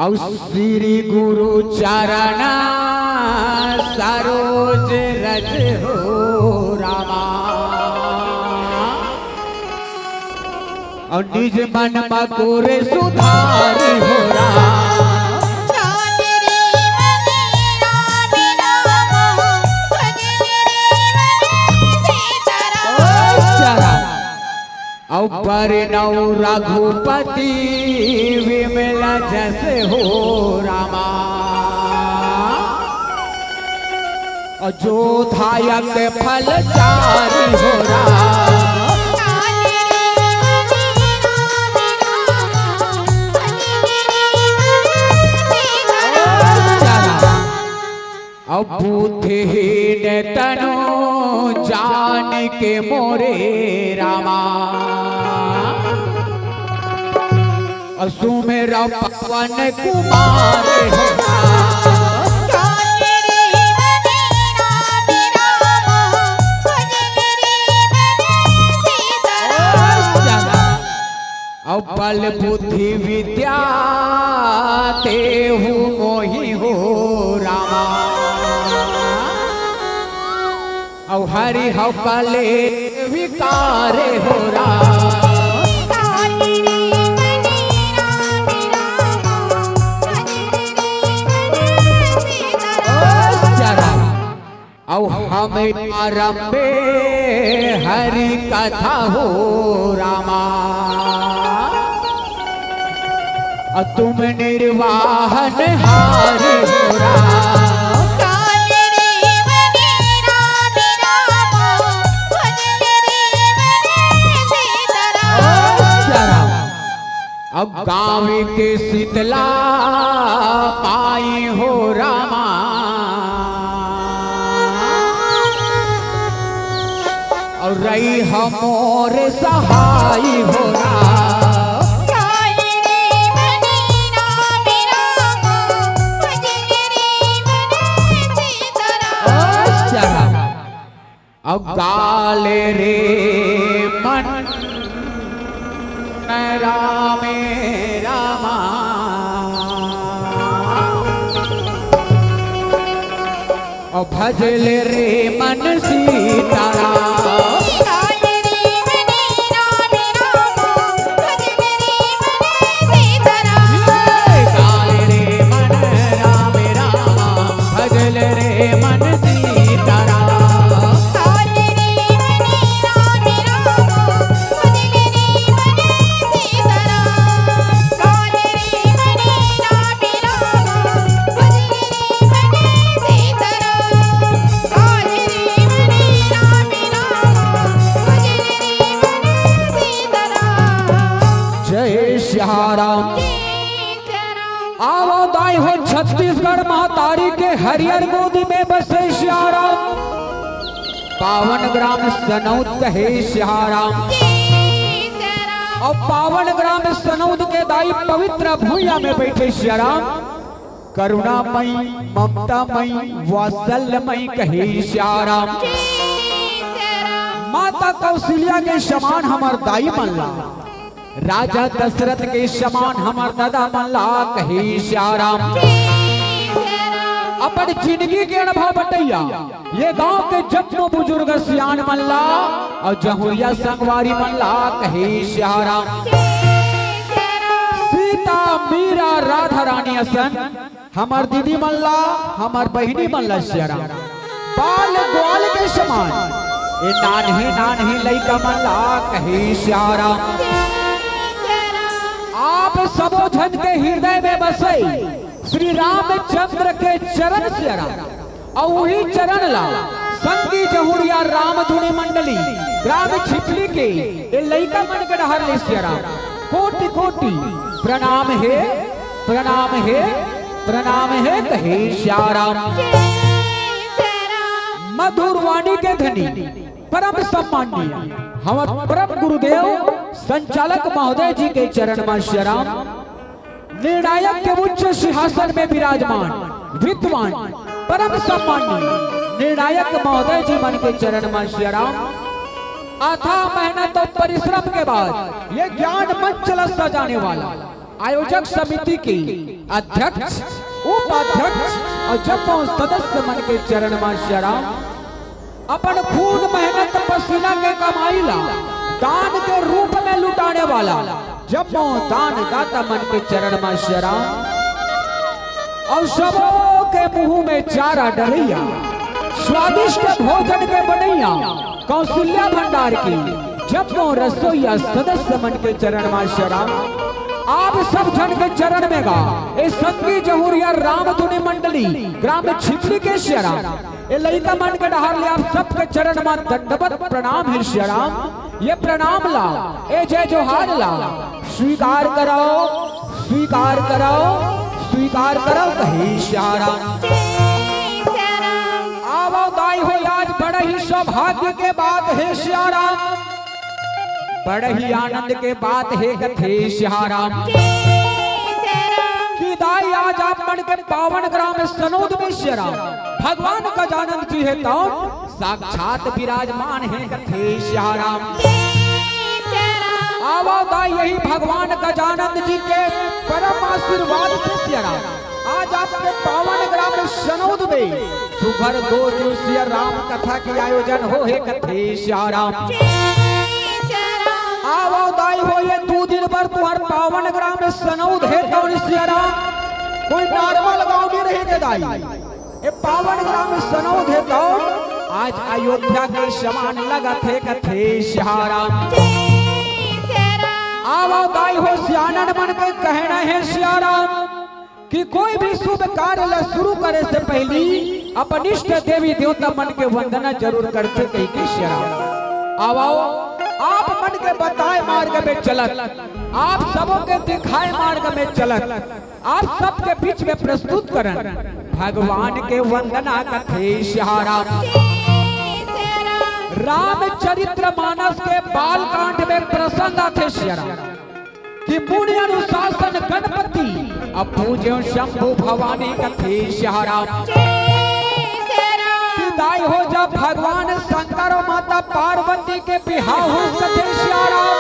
और श्री गुरु चरण सरोज रज हो रामा और निज मन मकुर सुधार हो रामा परिणव रघुपति विमल जस हो रामा और जो धायक फल चारि हो रामा और बुद्धिहीन तनु जान के मोरे रामा सुमेरा पवन कुमार अब बल बुद्धि विद्या तेहु मोहि हो रामा और हरि हो कले विकार हो रामा हम आरंभे हरि कथा हो रामा तुम निर्वाहन हारि हो रामा अब गाँव के शीतला पाई हो रामा और रही हमोर सहाय हो अब गाले रे मन रामे रामा और भजल रे मन सीताराम आवदाई हो छत्तीसगढ़ महातारी के हरियर गोदी में बसे श्याराम पावन ग्राम सनौद कहे श्याराम और पावन ग्राम सनौद के दाई पवित्र भूया में बैठे श्याराम करुणामयी ममतामयी वात्सल्यमयी कहे श्याराम माता कौशल्या के समान हमार दाई मल्ला राजा दशरथ के समान हमार दादा मल्ला कहे श्याराम अपन जिंदगी के अनुभव बटैया ये गांव के जत्नो बुजुर्ग सियान मल्ला और जहुरिया संगवारी मल्ला कहे श्याराम सीता मीरा राधा रानी असन हमार दीदी मल्ला हमार बहिनी मल्ला श्याराम बाल ग्वाल के समान ये नान्ही लइका मल्ला कहे श्याराम आप सबो जन के हृदय में बसे श्री रामचंद्र के चरण श्याराम और वही चरण ला संगी जहुरिया राम धुनी मंडली ग्राम छिपली के ये लइका मन के डहर ले श्याराम कोटि कोटि प्रणाम है प्रणाम है प्रणाम है कहे श्याराम मधुर वाणी के धनी परम सम्माननीय हमारे परम गुरुदेव संचालक महोदय जी के चरण में श्याराम निर्णायक के उच्च सिंहासन में विराजमान विद्वान परम सम्माननीय निर्णायक महोदय जी मन के चरण में श्याराम अथाह मेहनत और परिश्रम के बाद ये ज्ञान मंच सजाने वाला आयोजक समिति की अध्यक्ष, उपाध्यक्ष और जपो सदस्य मन के चरण में शरण। अपन खून मेहनत पसीना के कमाईला दान के रूप में लुटाने वाला जपो दान दाता मन के चरण में शरण। और सबों के मुंह में चारा डलिया, स्वादिष्ट भोजन के बनैया कौशल्या भंडार की जपो रसोईया सदस्य मन के चरण में शरण। आप सब जन के चरण में गा ए संगी जहुरिया राम धुनी मंडली ग्राम छिपली के शरण। ए ललिता मन के डहार ले आप सब के चरण में दंडवत प्रणाम है शरण। ये प्रणाम ला ए जय जोहार ला स्वीकार करो, स्वीकार करो, स्वीकार करो कही शरण। आवो दाई हो आज बड़े ही सौभाग्य के बात है शरण, बड़े ही आनंद के बात है कथे श्याराम की दाई आज आप मन के पावन ग्राम सनोद में श्याराम भगवान गजानन जी है तो साक्षात विराजमान है कथे श्याराम। आवो दाई यही भगवान गजानन जी के परम आशीर्वाद से श्याराम आज आपके पावन ग्राम सनोद में सुभर 2 दिवसीय राम कथा की आयोजन हो है कथे श्याराम। आवो दाई हो ये 2 दिन पर तुम्हार पावन ग्राम में सनौद है तो कोई नॉर्मल गांव नहीं रहेगा दाई। ये पावन ग्राम में सनौद है तो आज अयोध्या के समान लगा थे कथे श्याराम। आवो दाई हो सियानन मन के कहना है श्याराम कि कोई भी शुभ कार्य शुरू करे से पहले अपन इष्ट देवी देवता मन के वंदना जरूर करते कही के श्याराम। आवो आप मन के बताए मार्ग में चलत, आप सबों के दिखाए मार्ग में चलत, आप सबके बीच में प्रस्तुत करन भगवान के वंदना कथे श्याराम। रामचरित्र मानस के बाल कांड में प्रसंग आते श्याराम कि मुनि अनुशासन गणपति अब पूज्य शंभु भवानी कथे श्याराम। दाई हो जब भगवान शंकर और माता पार्वती के बिहाव हो कथे श्याराम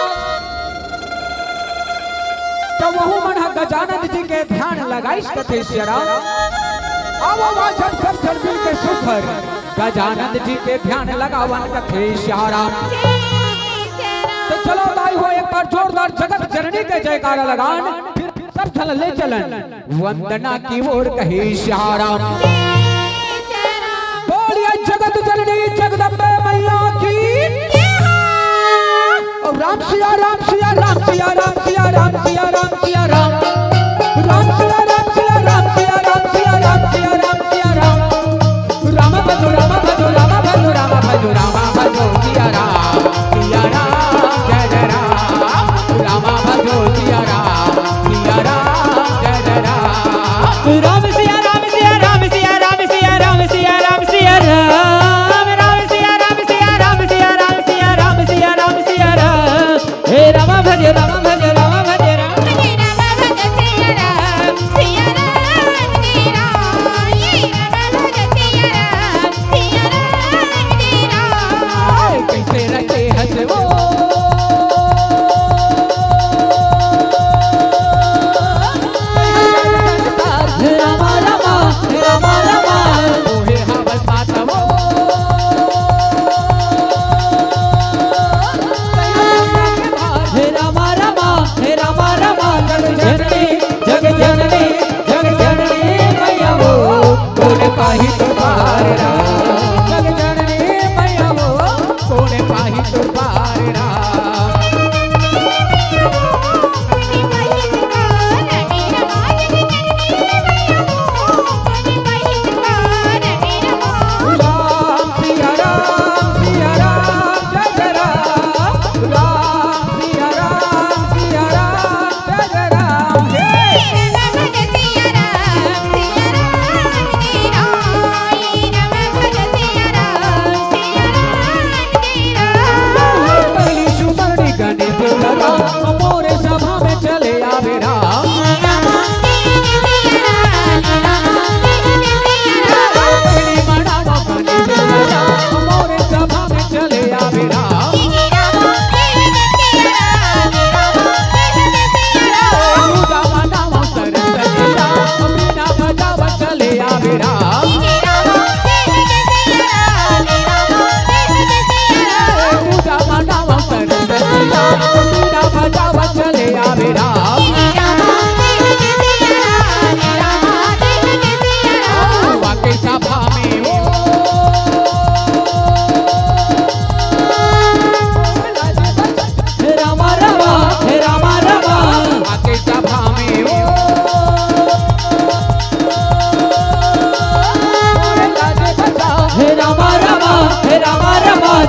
तो वहु मन गजानन जी के ध्यान लगाइस कथे श्याराम। अब झट मिल के सुखर गजानन जी के ध्यान लगावन कथे श्याराम। तो चलो दाई हो एक बार जोरदार जगत जननी के जयकारा लगान फिर सब चल ले चलन वंदना की ओर कहे श्याराम। जगत जननी जगदम्बे मैया की और राम सिया राम सिया राम सिया राम सिया राम सिया राम सिया राम राम सिया राम सिया राम सिया राम सिया राम सिया राम सिया राम राम भजो राम भजो राम भजो राम भजो राम भजो सिया राम जय जय राम भजो सिया राम जय जय राम सिया राम सिया राम सिया राम सिया राम सिया राम सिया राम भज राम भज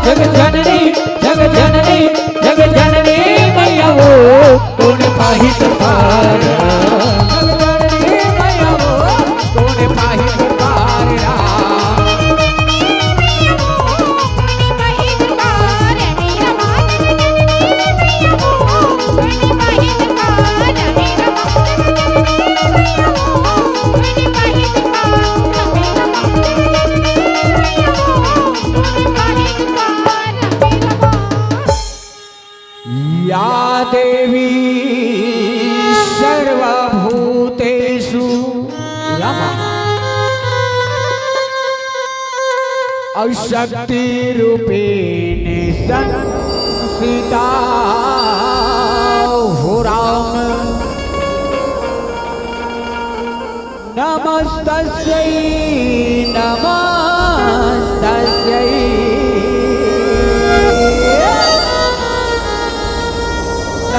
जग जननी जग जननी जग जननी मैया वो कौन पाही तुकार जग जननी मैया वो कौन पाही तुकार या देवी सर्वभूतेषु शक्ति रूपेण संस्थिता हो राम नमस्तस्यै नमस्तस्यै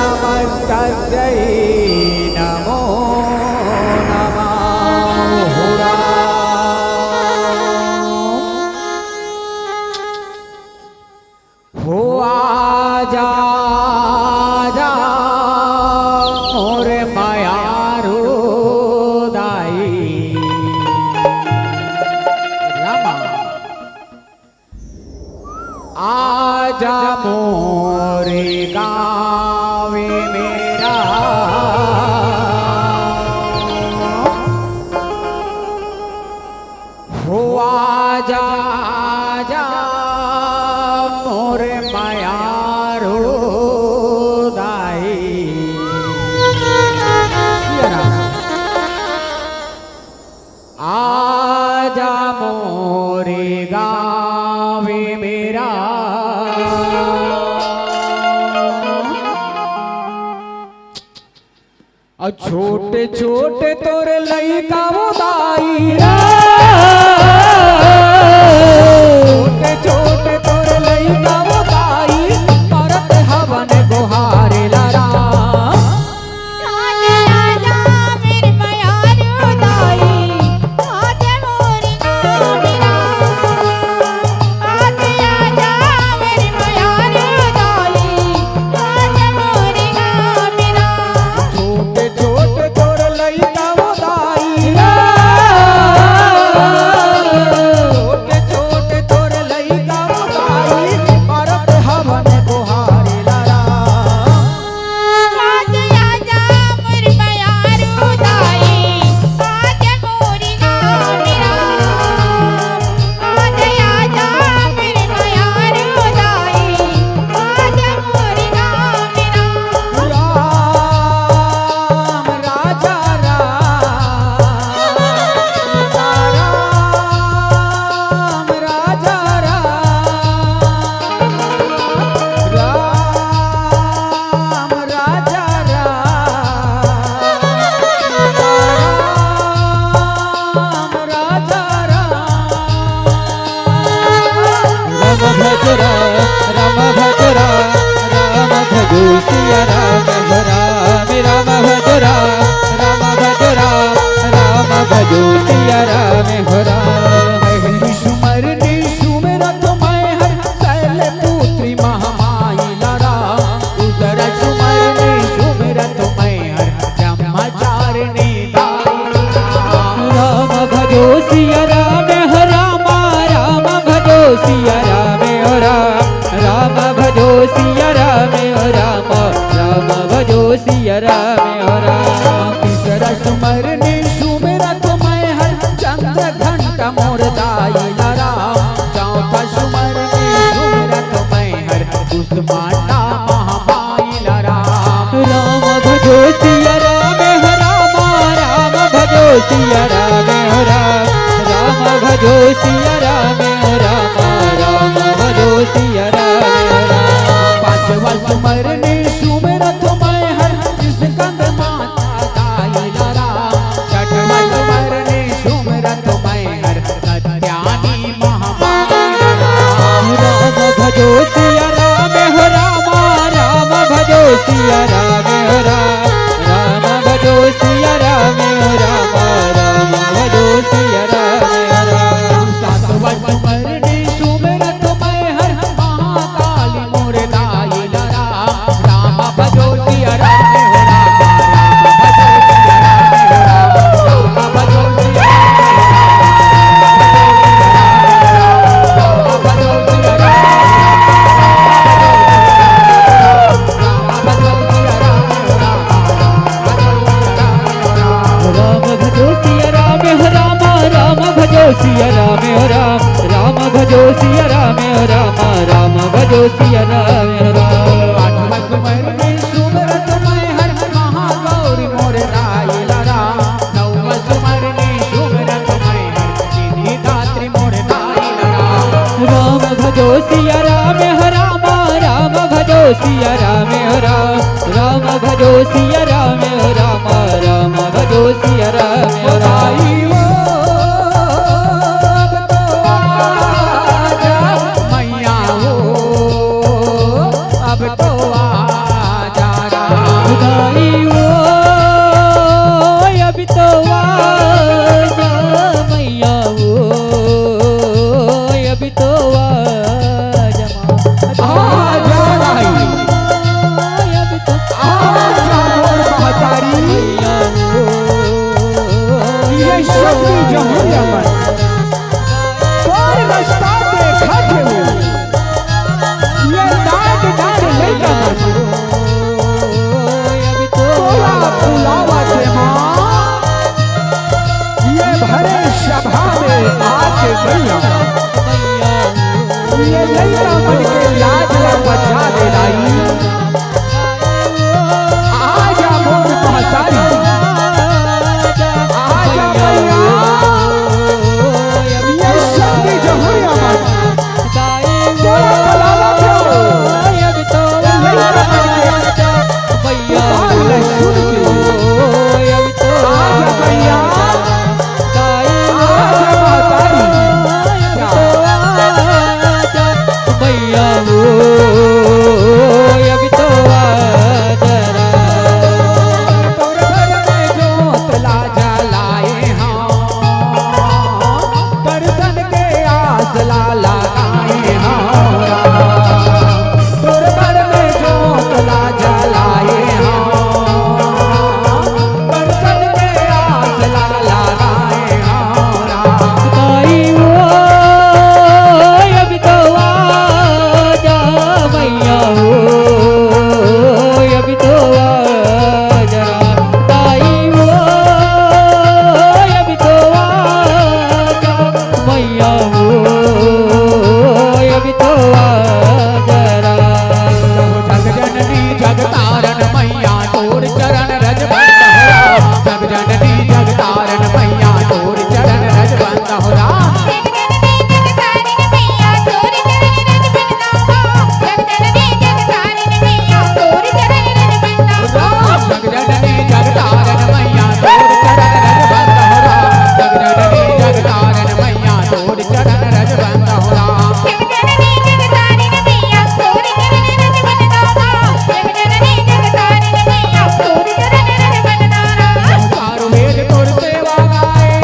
नमस्तस्यै नमो नमः हो राम हो आजा आजा मोर मायारो दाई रामा आजा मोरे गावे मेरा हो आजा आजा मोरे मायारो दाई आजा मोरे गावे मेरा छोटे छोटे तोरे लइका उदाई छोटे छोटे तोरे लइका उदाई परत हवन गोहारे लारा राम भजरा राम भजो सिया राम राम राम भजरा राम भजरा राम भजो सिया राम सुमरनी सुमरत मैं हर शैल पुत्री महामाई लारा उदर सुमरनी सुमरत मैं हर ब्रह्मचारिणी राम भजो सिया राम राम राम भजो सिया राम राम भजो सिया राम राम राम भजो सिया राम राम तीसरा सुमरनी सुमरत मैं हर चंद्र घंटा मोर दाई लारा चौथा सुमरनी सुमरत मैं हर कुसुमांडा महामाई लारा राम भजो सिया राम राम राम भजो सिया राम राम भजो सिया राम राम राम भजो सिया राम पांचवा सुमरनी सुमरत मैं हर स्कंद माता दाई लारा छठवा सुमरनी सुमरत मैं हर सत्यानी महामाई राम भजो सिया राम राम राम भजो सिया राम राम भजो सिया राम राम राम भजो सिया राम सातवा सुमरनी सुमरत मैं हर सिया राम हो राम राम भजो सिया राम हो राम भजो सिया राम हो राम भजो सिया राम हो राम। मैया हो अब तो आजा खुदाई हो अब तो आजा मैया हो अब तो आजा आजा भाई अब तो आजा मोर महतारी मैया हो ये शक्ति जमुना मन और रास्ता देखा थे ये डांट डांट नहीं का मन तोला बुलावा थे माँ ये भरे सभा में आके मैया ये लैला मन के लाज ला बचा दे लाई आजा मोर महतारी आजा मैया ये शक्ति जमुना मन तोला बुलावा थे लैला मन के बाल सुन के आजा मैया आजा महतारी मैया हो अब तो आजरा तोर घर में जोत लाजा लाए हाँ दर्शन के आस ला लगाए हाँ तोर घर में जोत लाजा लाए हाँ दर्शन के आस ला लगाए हाँ ताई हो अब तो आजा मैया हो अब तो आजरा ताई हो अब तो आजा मैया हो अब तो आजरा जग जननी जग तारन मैया तोर चरण रज बंद हो जग जननी जग तारन मैया तोर चरण रज बंद हो जग जननी जग तारन मैया तोर चरण रज बंद हो जग जननी जग तारन मैया तोर चरण रज बंद हो चारों वेद तोर सेवा गाए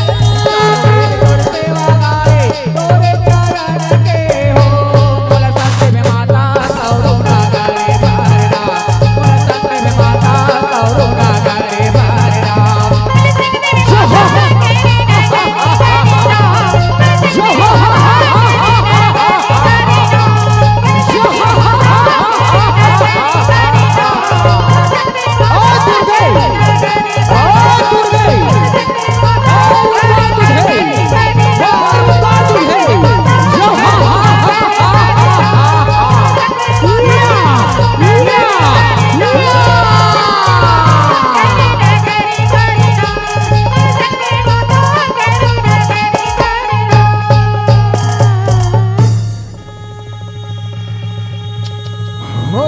तोर सेवा गाए तोरे चरण के हो बोल सत्य में माता करुणा करे भरना बोल सत्य में माता करुणा करे भरना हो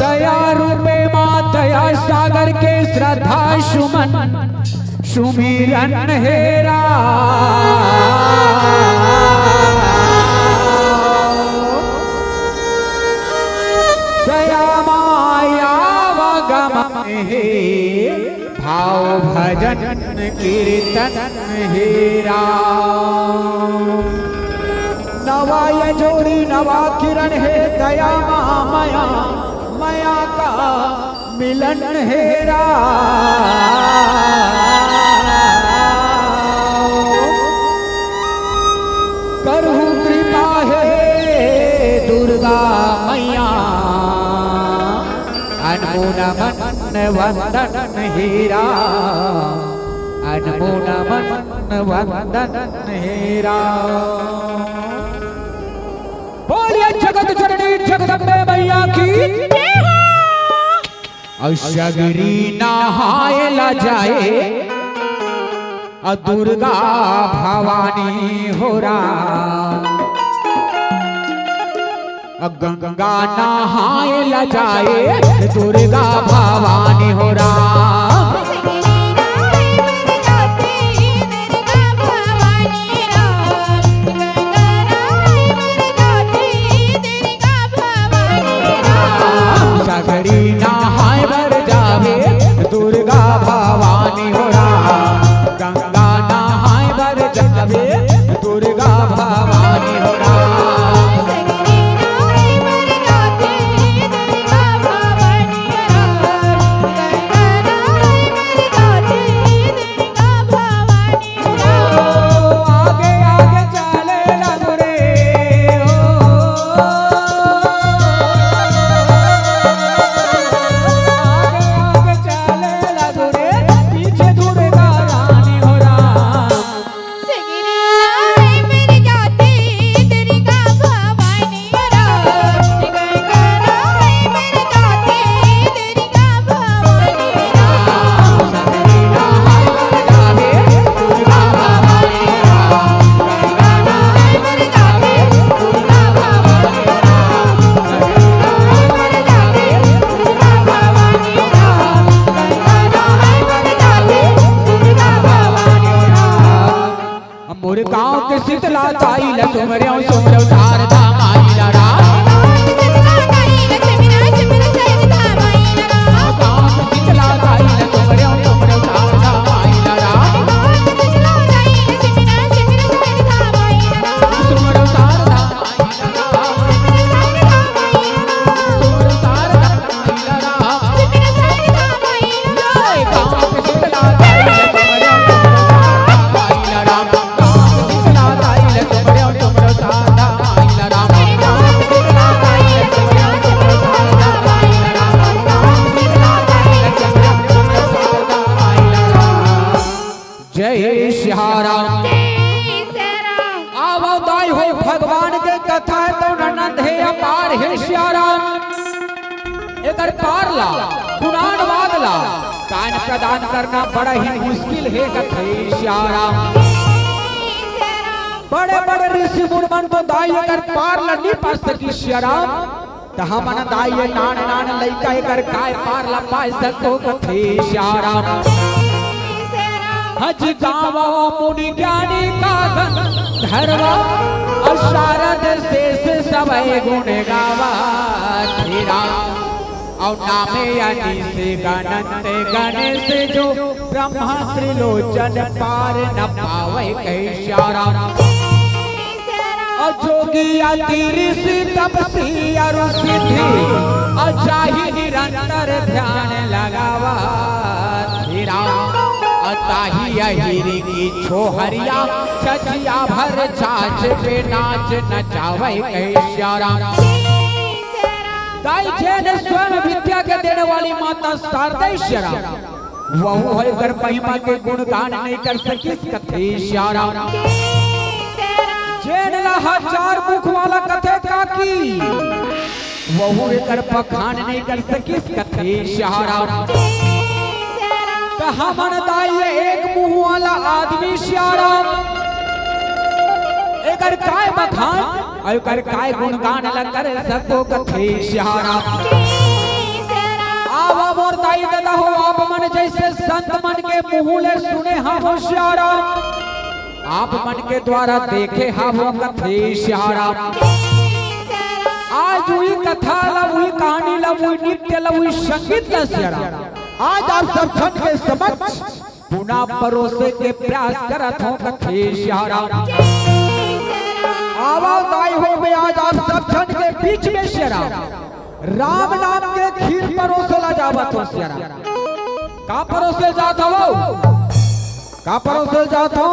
दया रूपे माँ दया सागर के श्रद्धा सुमन सुमिरन हेरा दया माया वगम हे भाव भजन कीर्तन हेरा नवाय जोड़ी नवा किरण है दया माया माया का मिलन हेरा करहु कृपा है दुर्गा मैया अनमोल मन वंदन हेरा अनमोल मन वंदन हेरा बोलिए जगत जननी जगदम्बे मैया की और सगरी नहाए ला जाए दुर्गा भवानी हो राम गंगा नहाए ला जाए दुर्गा भवानी हो राम सगरी नहाए बर जावे दुर्गा भवानी हो राम गंगा नहाए बर जावे दुर्गा भवानी हो राम गाँव के शीतला ताई ल सुमरियो सुमरियो शारदा माई ला राम गाँव के शीतला ताई ल सुमरियो सुमरियो शारदा माई ला राम सुमरियो शारदा सुमरियो शारदा माई ला राम गाँव के शीतला ताई ल सुमरियो माई ला राम जय सियाराम आवदाई हो भगवान के कथा तो ननद है अपार है सियाराम एकर पार ला पुराण वादला कान प्रदान करना बड़ा ही मुश्किल है कथे सियाराम बड़े बड़े ऋषि मुनिमन तो दाई एकर पार ला नहीं पा सकी सियाराम त हमन दाई नान नान लइका एकर काय पार ला पा सको कथे सियाराम हज गावा मुनि ज्ञानी का धरवा और शारद शेष सबय गुण गावा धीरा और नामे यानी से गणत गणेश जो ब्रह्मा त्रिलोचन पार न पावे कैशारा और जोगी ऋषि तपसी और सिद्धि और चाही निरंतर ध्यान लगावा धीरा ताही हिरी की छोहरिया छजिया भर छाछ पे नाच नचावे कैशारा दाई जैन स्वयं विद्या के देने वाली माता शारदेश्वरा वहु है कर महिमा के गुणगान नहीं कर सकी कथे श्यारा जैन ला हजार मुख वाला कथे काकी वहु कर पखान नहीं कर सकी कथे श्यारा हमन दाई एक मुंह वाला आदमी श्यारा एकर काय बखान और एकर काय गुणगान ल कर सको कथे श्यारा आवा मोर दाई दादा हो आप मन जैसे संत मन के मुंह ले सुने हम श्यारा आप मन के द्वारा देखे हम कथे श्यारा आज हुई कथा ला हुई कहानी ला हुई नृत्य ला हुई संगीत ला श्यारा आज आप सब जन के समक्ष पुनः परोसे के प्रयास करत हो कथे श्यारा आवाज आई हो में आज आप सब जन के बीच में श्यारा राम नाम के खीर परोसे ला जावत हो श्यारा का परोसे जात हो का परोसे जात हो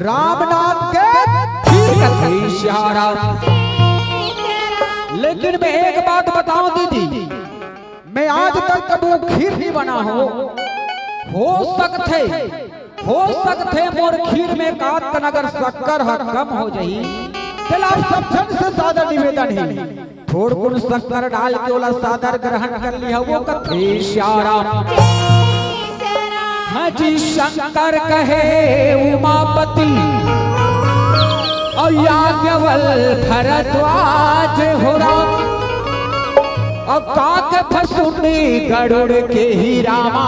राम नाम के खीर कथे श्यारा लेकिन मैं एक बात बताऊं दीदी मैं आज तक कभी खीर नहीं बना हो सकते मोर खीर में काट अगर शक्कर कम हो जाई चल आप सब जन से सादर निवेदन है थोड़ कुछ शक्कर डाल के ओला सादर ग्रहण कर लिया वो कथे श्यारा हाँ जी शंकर कहे उमापति और याज्ञवल भरद्वाज हो राम और काक फसुनी गरुड़ के ही रामा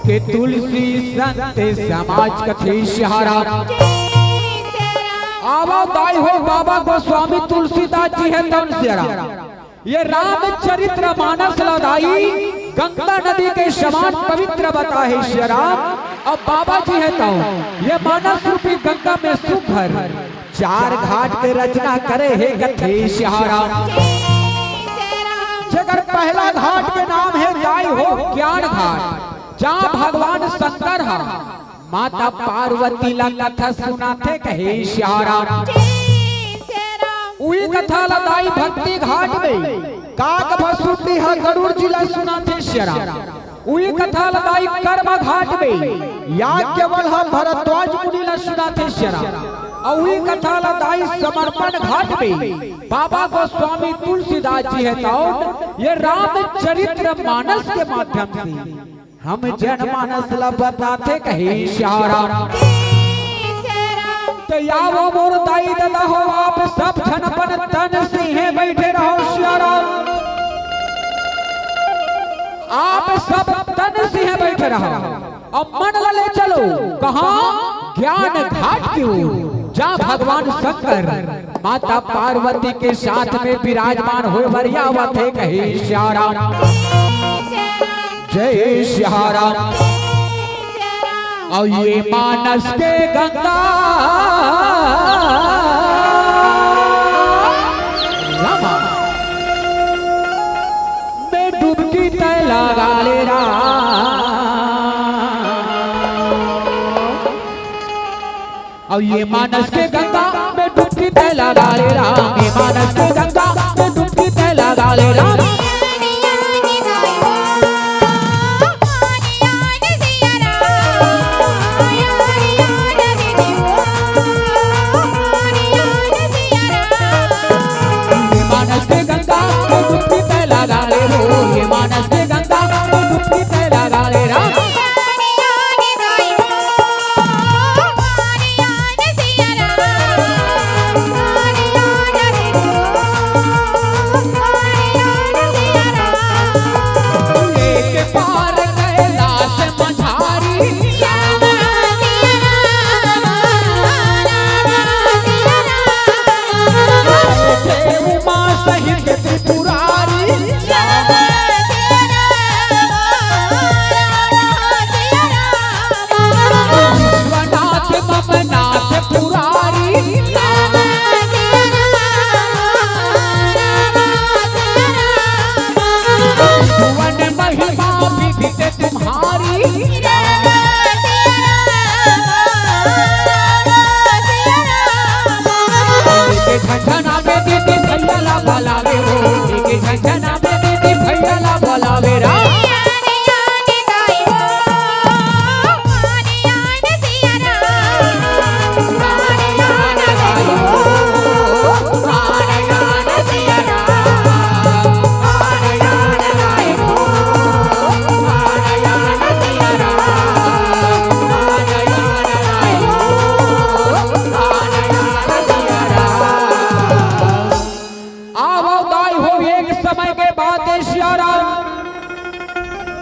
के तुलसी संत समाज कथे सहारा। आवा दाई हो बाबा गोस्वामी तुलसीदास जी है तमसेरा। ये रामचरित्र मानस लदाई गंगा नदी के समान पवित्र बता है श्रीराम। अब बाबा जी है तो ये मानस रूपी गंगा में सुभर 4 घाट के रचना करे है कथे सहारा। जगर पहला घाट के नाम है दाई हो ज्ञान घाट, जहाँ भगवान शंकर है माता पार्वती ला कथा सुनाते कहे सहारा। उही कथा लदाई भक्ति घाट में काक भसुटी है गरुड़ जिला सुनाते सहारा। उही कथा लदाई कर्म घाट में याज्ञवल है भरद्वाज मुनि ला सुनाते सहारा। और उही कथा लदाई समर्पण घाट में बाबा गोस्वामी तुलसीदास जी है तो ये रामचरित्र मानस के माध्यम से हम जनमानस ला बताते कहे सहारा। तो यावो मोर दाई दादा हो आप सब छनपन तन सिंह बैठे रहो सहारा। आप सब तन सिंह बैठे रहो और मन ले चलो कहाँ ज्ञान घाट की ओर, जहाँ भगवान शंकर माता पार्वती के साथ में विराजमान हो वरियावत है कहे सहारा। जय सहारा। और ये मानस के गंगा रामा में डुबकी तय लगा ले और ये मानस के गंगा में डुबकी तय लगा ले राम। ये मानस के गंगा में डुबकी तय लगा ले राम।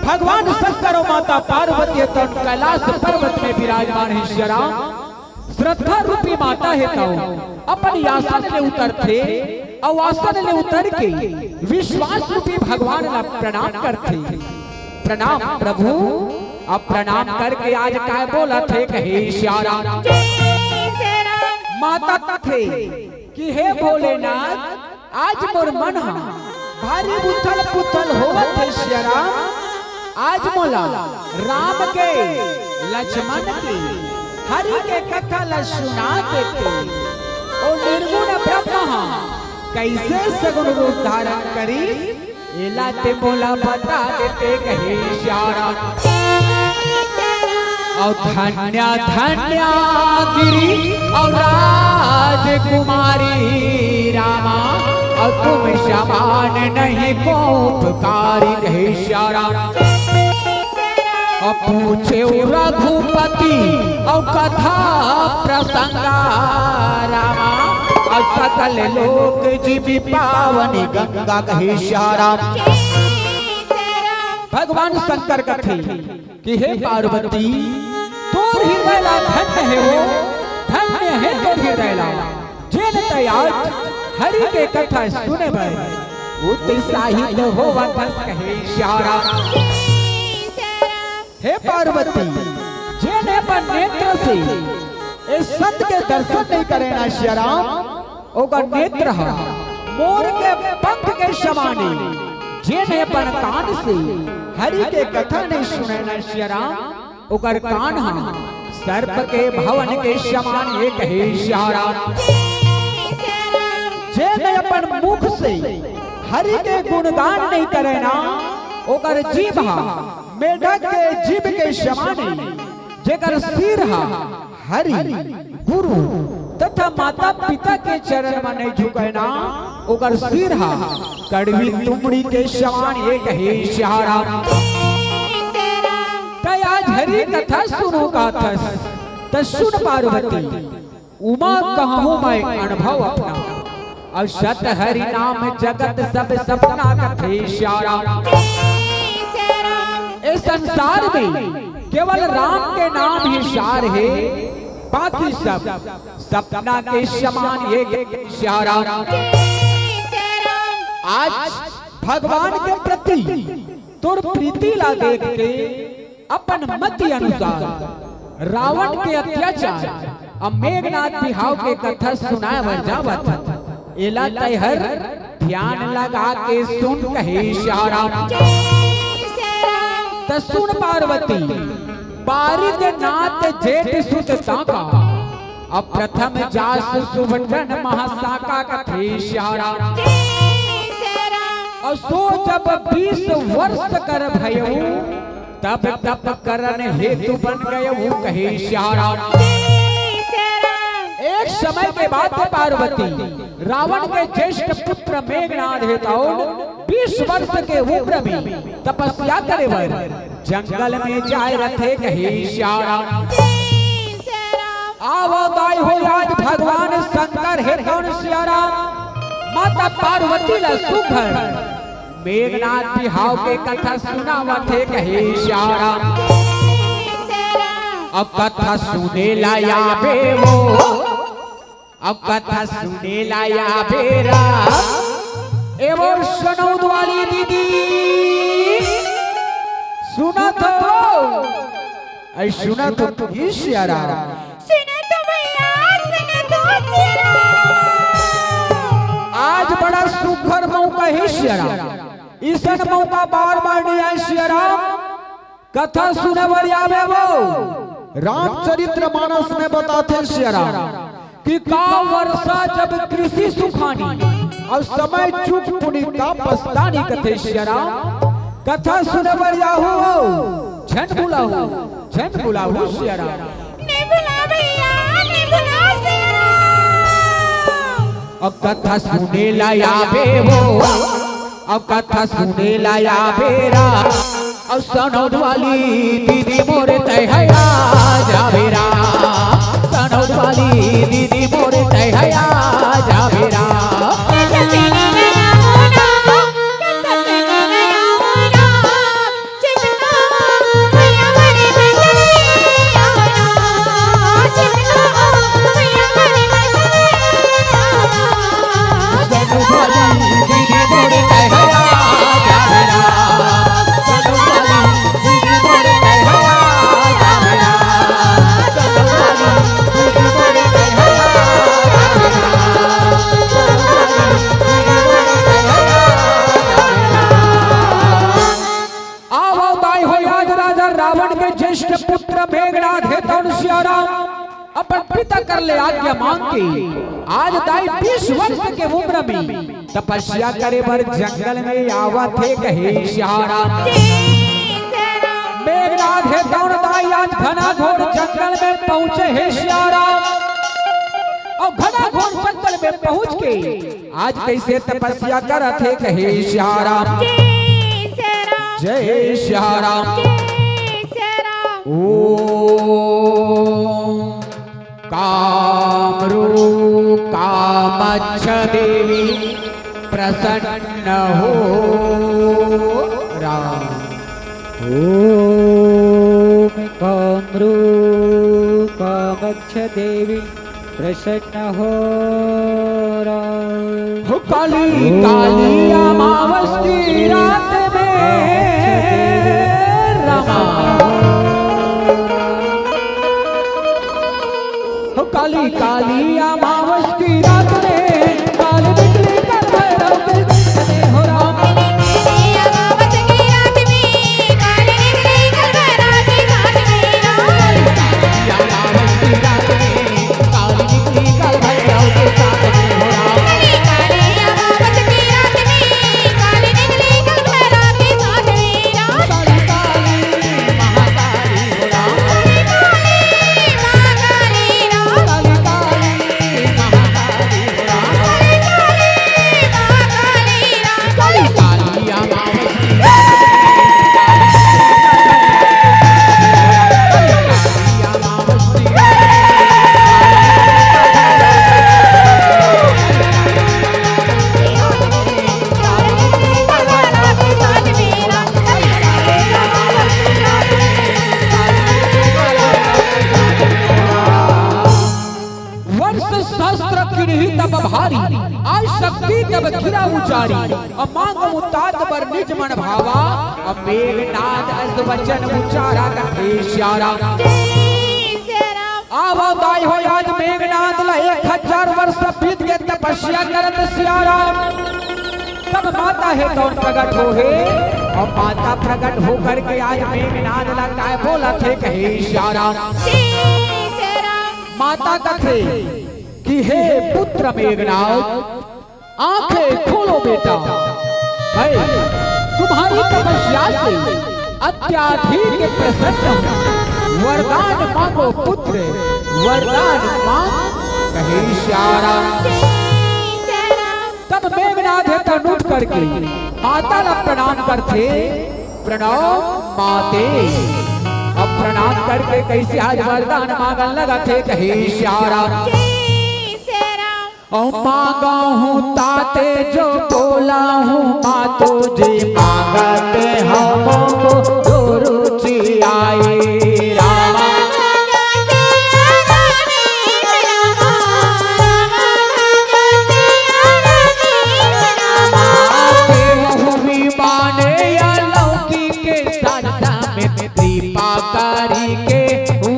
भगवान शंकर और माता पार्वती तट कैलाश पर्वत में विराजमान है श्रीराम। श्रद्धा रूपी माता है तो अपनी आसन ले उतरते और आसन ले उतर के विश्वास रूपी भगवान का प्रणाम करते। प्रणाम प्रभु। अब प्रणाम करके आज काय बोला थे कहे श्याराम। माता थे कि हे भोलेनाथ आज मोर मन भारी उथल पुथल होवत है श्याराम। आज मोला राम के लक्ष्मण के हरि के कथा ल सुना देते और निर्गुण ब्रह्म कैसे सगुण रूप धारण करी एलाते मोला बता देते कहे श्याराम। और धन्य धन्य गिरी और राजकुमारी रामा और तुम समान नहीं को उपकारी कहे श्याराम। और पूछे रघुपति और कथा प्रसंगा रामा और सकल लोक जीवी पावनी गंगा कहे श्याराम। भगवान शंकर कथे कि हे पार्वती तोर हृदय धन्य है वो धन्य है तोर हृदय जिन तैयार हरि के कथा सुने भाई उत्साहित हो कहे श्याराम। हे पार्वती जिन्हें पर नेत्र से इस संत के दर्शन नहीं करे ना श्याराम ओकर नेत्र मोर के पंख के समाने जिन्हें पर कान से हरि के कथा नहीं सुने ना श्याराम ओकर कान सर्प के भवन के समान एक है श्याराम। जिन्हें अपन मुख से हरि के गुणगान नहीं करे ना ओकर जीभ मेढक के जीभ के समान जेकर सिर हरि गुरु तथा माता पिता के चरण में नहीं झुके ना ओकर सिर कड़वी तुमड़ी के समान एक है श्याराम। आज हरि कथा सुनो गाथस त सुन पार्वती उमा कहूँ मैं अनुभव अपना और सत हरि नाम जगत सब सपना कथे श्याराम। इस संसार में केवल राम के नाम ही सार है बाकी सब सपना के समान एक श्याराम। आज भगवान के प्रति तुर प्रीति ला देख के अपन मति अनुसार रावण के अत्याचार और मेघनाथ बिहाव के कथा सुनाए बर जावत एला तैहर ध्यान लगा के सुन कहे श्याराम। त सुन पार्वती बारिद नाथ जेठ सुत ताका अब प्रथम जास सुभटन महासाका कथे श्याराम। और सो जब 20 वर्ष कर भयो तब तप करन हेतु बन गए वो कहे श्याराम। एक समय के बाद पार्वती रावण के ज्येष्ठ पुत्र मेघनाथ हेतु 20 वर्ष के उम्र में तपस्या करे वर जंगल में जाए रथे कहे श्याराम। आवो गाय हो आज भगवान शंकर हेतु श्याराम माता पार्वती ला सुघर मेघनाथ बिहाव के कथा सुनावत है कहे श्याराम। अब कथा सुने लाया बे वो अब कथा सुने लाया बेरा एवं सनौद वाली दीदी सुना तो ऐ सुना तो श्याराम आज बड़ा सुखर मौका है श्याराम। ईसन मौका बार बार नहीं आए श्याराम कथा सुने बर आवे वो रामचरित्र मानस में बताते श्याराम कि का वर्षा जब कृषि सुखानी और समय चुप पुनि का पछतानी कथे श्याराम कथा सुने बर आहो झन बुलाओ श्याराम। नहीं बुला भैया नहीं बुला श्याराम। अब कथा सुने लाया बे वो अब कथा सुने लाया बेरा और सनौद वाली दीदी मोरे तैहया जावेरा सनौद वाली दीदी मोरे तैहया जावेरा। अपन पिता कर ले आज्ञा मांग के आज दाई 20 वर्ष के उम्र में तपस्या करे बर जंगल में आवत है कहे श्याराम। मेघनाथ है दौड़ दाई आज घना घोर जंगल में पहुंचे है श्याराम। और घना घोर जंगल में पहुंच के आज कैसे तपस्या करत है कहे श्याराम। जय श्याराम। ओम कामरूप कामच्छ देवी प्रसन्न हो राम। ओम कामरूप कामच्छ देवी प्रसन्न हो राम। हो काली काली अमावस की रात में रमा। हो काली काली अमावस की रात में काल निकली कर भैरव के चले हो राम। अमावस की रात में काली निकली कर भैरव के घाट में राम। अमावस की रात में काल निकली कर भैरव के साथ में हो राम। काली अमावस की रात में काली निकली कर भैरव के घाट में राम। काली काली महाकाली हो राम। महाकाली राम। काली काली महाकाली हो राम। महाकाली राम। काली काली अमावस की वर्ष सहस्त्र किन्ही तब भारी आज शक्ति तब खिरा उचारी अब मांग मुतात पर निज मन भावा अब मेघनाद अस वचन उचारा कहे श्यारा। आवादाई हो आज मेघनाद ला 1000 वर्ष बीत के तपस्या करत सियारा। तब माता है कौन प्रकट हो है और माता प्रकट होकर के आज मेघनाद ला काय बोला थे कहे श्यारा। माता कथे कि हे पुत्र मेघनाद आंखें खोलो बेटा। भाई तुम्हारी तपस्या से अत्याधिक प्रसन्न हूं। वरदान मांगो पुत्र वरदान मांग कहे श्यारा। तब मेघनाद है उठ करके माता ला प्रणाम करते प्रणव माते। अब प्रणाम करके कैसे आज वरदान मांगन लगा थे कहे श्यारा। और मांगा हूँ ताते जो बोला हूँ मातो जी मांगते हमको जो रुचि आई रामा। माने या लौकी के साजा में दीपा करी के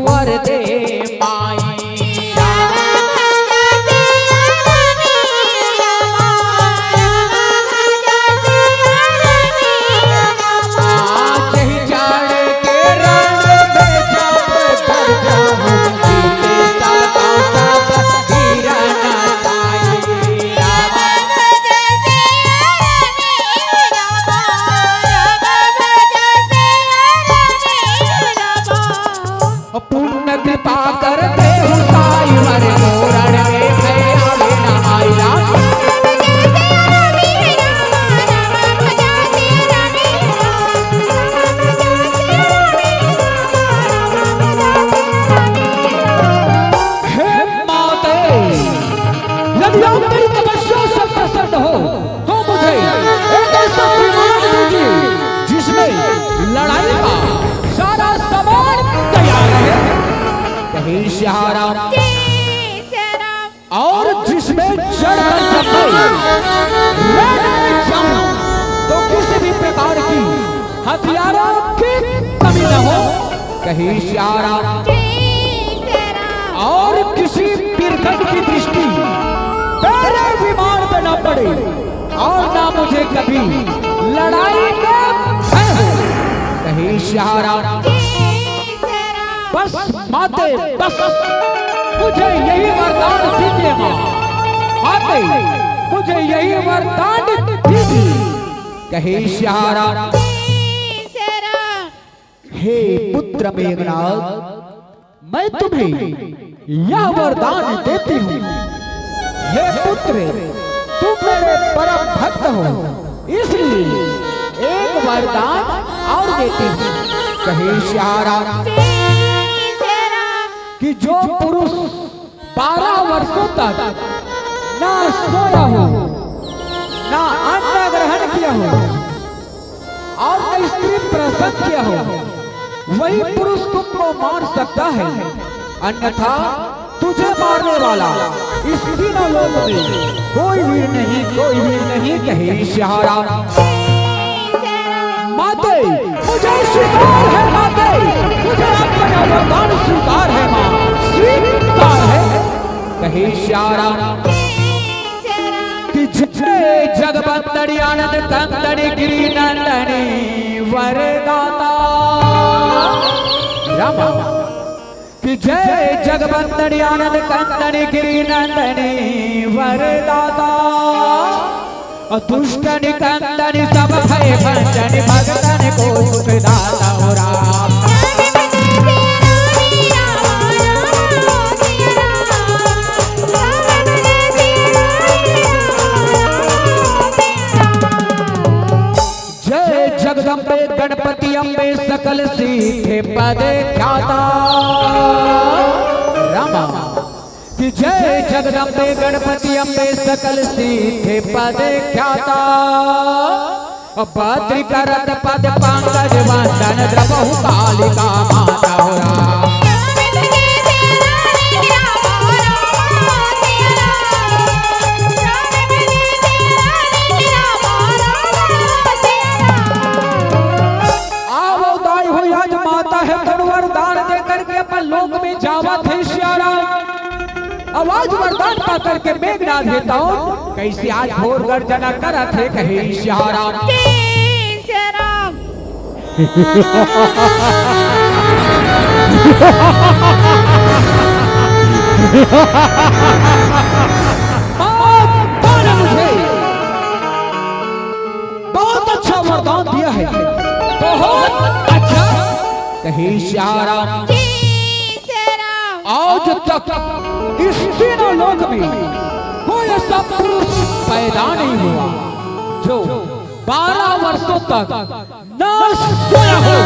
वर दे माई। पुण्य कृपा करते हूँ साई मरे मोरण में भैया बिना आई राम। हे माते यदि आप मेरी तपस्या से प्रसन्न हो तो मुझे एक ऐसा विमान दीजिए जिसमें लड़ाई का सारा सामान तैयार है कहे श्यारा। और जिसमें चढ़कर जब तो किसी भी प्रकार की हथियारों की कमी न हो कहे श्यारा। और किसी पीरखंड की दृष्टि मेरे विमान पे न पड़े और ना मुझे कभी लड़ाई का भय हो कहे श्यारा। बस माते बस मुझे यही वरदान दीजिए माँ। माते मुझे यही वरदान दीजिए कहे श्यारा। हे पुत्र मेघनाद मैं तुम्हें यह वरदान देती हूँ। हे पुत्र तुम मेरे परम भक्त हो इसलिए एक वरदान और देती हूँ कहे श्यारा। वर्षों तक ना सोया हो, ना अन्न ग्रहण किया हो और न स्त्री प्रसव किया हो, वही पुरुष तुमको मार सकता है, अन्यथा तुझे मारने वाला इस तीनों लोक में कोई वीर नहीं कहे सियारा। माते मुझे स्वीकार है, माते मुझे अपना वरदान स्वीकार है, माँ स्वीकार है कहे सियारा। कि जय जगबंदनी आनंद कंदनी गिरी नंदनी वरदाता रामा। कि जय जगबंदनी आनंद कंदनी गिरी नंदनी वरदाता, दुष्ट निकंदन सब भय भंजन भगतन को सुखदाता हो राम। जय जगदम्बे गणपति अम्बे सकल सीखे पद ख्याता रामा। कि जय जगदम्बे गणपति अम्बे सकल सीखे पद ख्याता, भद्र करत पद पंकज वंदन द्रवहु कालिका माता हो राम। आओ दाई हो आज माता है तन वरदान दे करके अपन लोक में जावत है सियारा। आवाज वरदान पा करके मेघनाथ देता हूँ, कैसे आज भोर गर्जना करत है कहे सियारा। मुझे बहुत अच्छा वरदान दिया है, बहुत अच्छा कहे सियारा। आज तक इस तीनों लोक में कोई ऐसा पुरुष पैदा नहीं हुआ जो 12 वर्षों तक न सोया हो,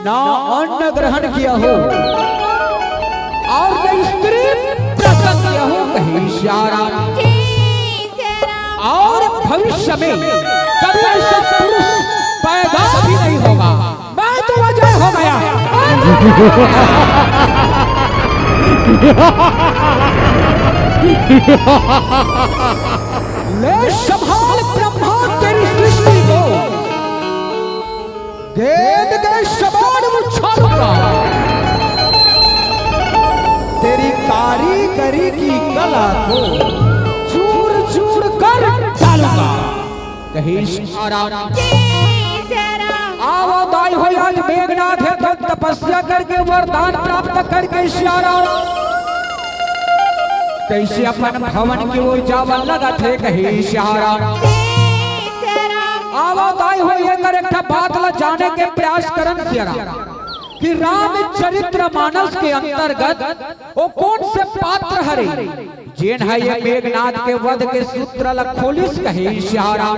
न अन्न ग्रहण किया हो और न स्त्री प्रसव किया हो कहे सियारा। और भविष्य में कभी ऐसा पुरुष पैदा भी नहीं होगा। मैं तो वजह हो गया। ले संभाल ब्रह्मा तेरी सृष्टि को, गेंद के समान उछालूंगा, तेरी कारीगरी की कला को चूर चूर कर डालूंगा कहे सियारा। आवदाई हो आज मेघनाथ है तो तपस्या करके वरदान प्राप्त करके सियारा कैसे अपन भवन की ओर जावन लगा थे कहे सियारा। आवदाई हो ये कर एक बात ला जाने के प्रयास करन सियारा कि रामचरित्र मानस के अंतर्गत वो कौन से पात्र हरे जेन है ये मेघनाथ के वध के सूत्र ला खोलिस कहे सियारा।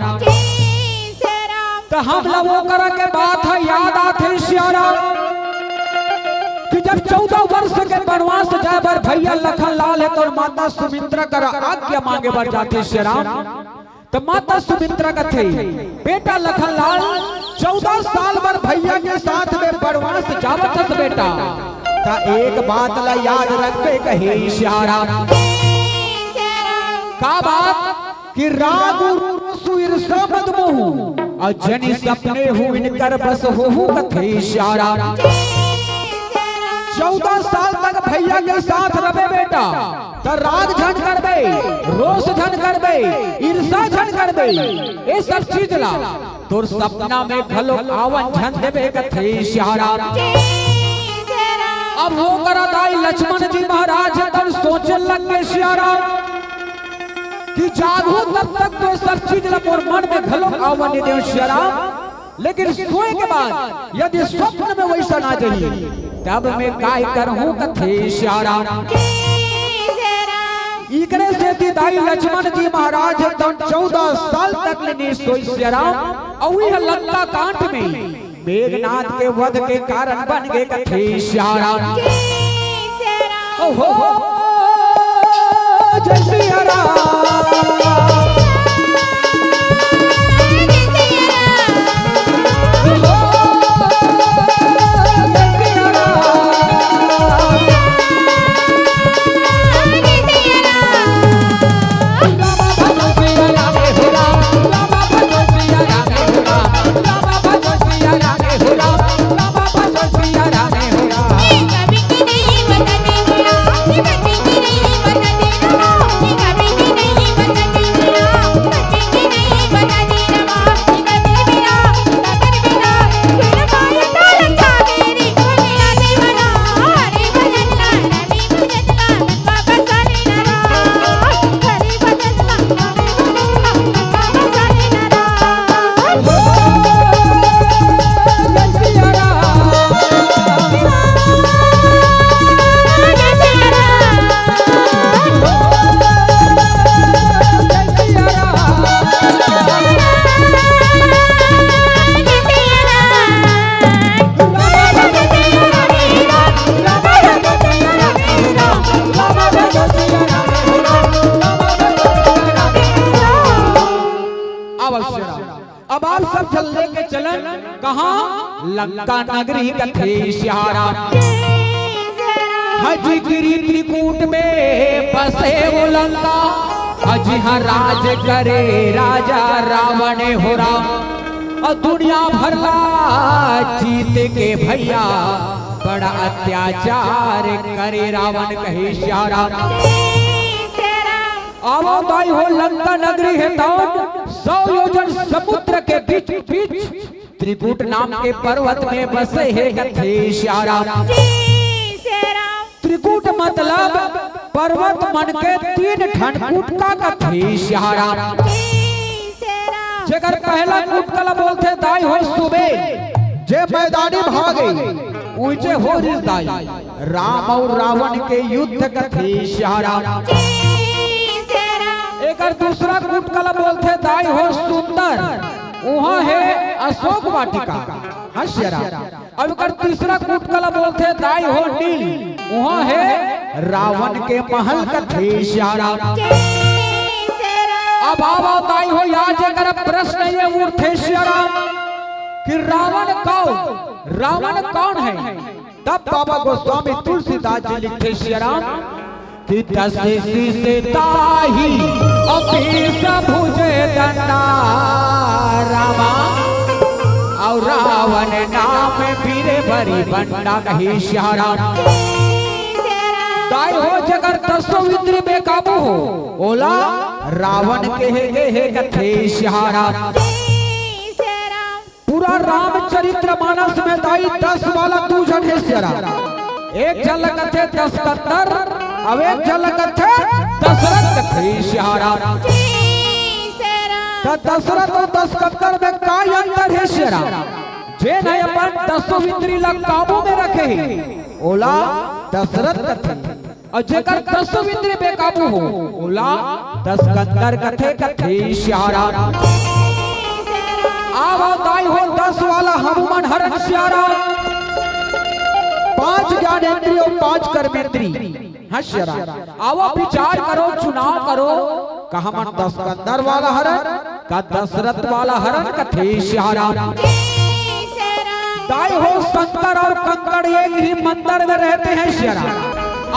तो हम लोगों करा के बात है याद आते सियारा कि जब 14 वर्ष के वनवास जाए बर भैया लखन लाल है तो माता सुमित्रा कर आज्ञा मांगे बर जाते सियारा। तो माता सुमित्रा का थे बेटा लखन लाल 14 साल बर भैया के साथ में वनवास जावत है बेटा। तो एक बात ला याद रखे कहे सियारा। का बात कि रागु ईर्षा मद मोहू अजनी सपने हूँ इनकर बस हो कथे सियारा। 14 साल तक भैया के साथ रहे बेटा तो राग झन कर दे, रोष झन कर दे, ईर्षा झन कर दे, ये सब चीज ला तोर सपना में घलो आवन झन देवे कथे सियारा। अब हो करा दाई लक्ष्मण जी महाराज तन सोचे लग गए सियारा कि जागो तब तक तो सब चीज मोर मन में घलो आवन देव सियारा। लेकिन सोए के बाद यदि स्वप्न में वैसा ना जाइए तब मैं काय करहूं कथे सियारा। इकरे से दिदाई लक्ष्मण जी महाराज तन 14 साल तक लेने सोई सियारा। और यह लंका कांड में मेघनाथ के वध के कारण बन गए कथे सियारा। ओहो जय सिया राम अब आप सब चलने के चलन कहाँ लंका नगरी कथे सियारा हज गिरी त्रिकूट में बसे वो लंका हज हाँ राज करे राजा रावण हो राम और दुनिया भरला जीत के भैया बड़ा अत्याचार करे रावण कहे सियारा आवादाई हो लंका नगरी है तान 100 योजन समुद्र के बीच बीच त्रिकूट नाम के पर्वत में बसे है कथे सियारा त्रिकूट मतलब पर्वत मन के 3 ठंडकूट का कथे सियारा जगर पहला कूट कला बोलते दाई हो सुबह जे मैदानी भागे ऊंचे हो रिश्ताई राम और रावण के युद्ध कथे सियारा एक दूसरा कूट कला बोलते दाई हो सुंदर वहाँ है अशोक वाटिका हस्यरा अब कर तीसरा कूट कला बोलते दाई हो नील वहाँ है रावण के महल कथे सियारा अब आवा दाई हो याद अगर प्रश्न ये उठे सियारा कि रावण कौन है तब बाबा गोस्वामी तुलसीदास जी लिखे सियारा कि 10 से ताही अभी भुजे दंडा रामा और रावण नाम पीरे भरी बंडा कही सियारा दाई हो जगर 10 इंद्र बेकाबू हो ओला रावण के हे कथे सियारा पूरा रामचरित्र मानस में दाई 10 वाला 2 जन है सियारा एक झलक थे 10 कत्तर अब एक झलक थे दशरथ कथे सियारा दशरथ और 10 कत्तर में का अंतर है सियारा जे नहीं अपन 10 इंद्री लग काबू में रखे ही ओला दशरथ कथे और जेकर 10 इंद्री बेकाबू हो ओला 10 कत्तर कथे सियारा आवादाई हो 10 वाला हनुमान हरण सियारा 5 ज्ञानेंद्रिय और 5 कर्मेंद्रिय हस्यरा आओ विचार करो चुनाव करो कहा मन 10 कंदर वाला हरण का दशरथ वाला हरण कथे सियारा दाई हो शंकर और कंकड़ एक ही मंदिर में रहते हैं सियारा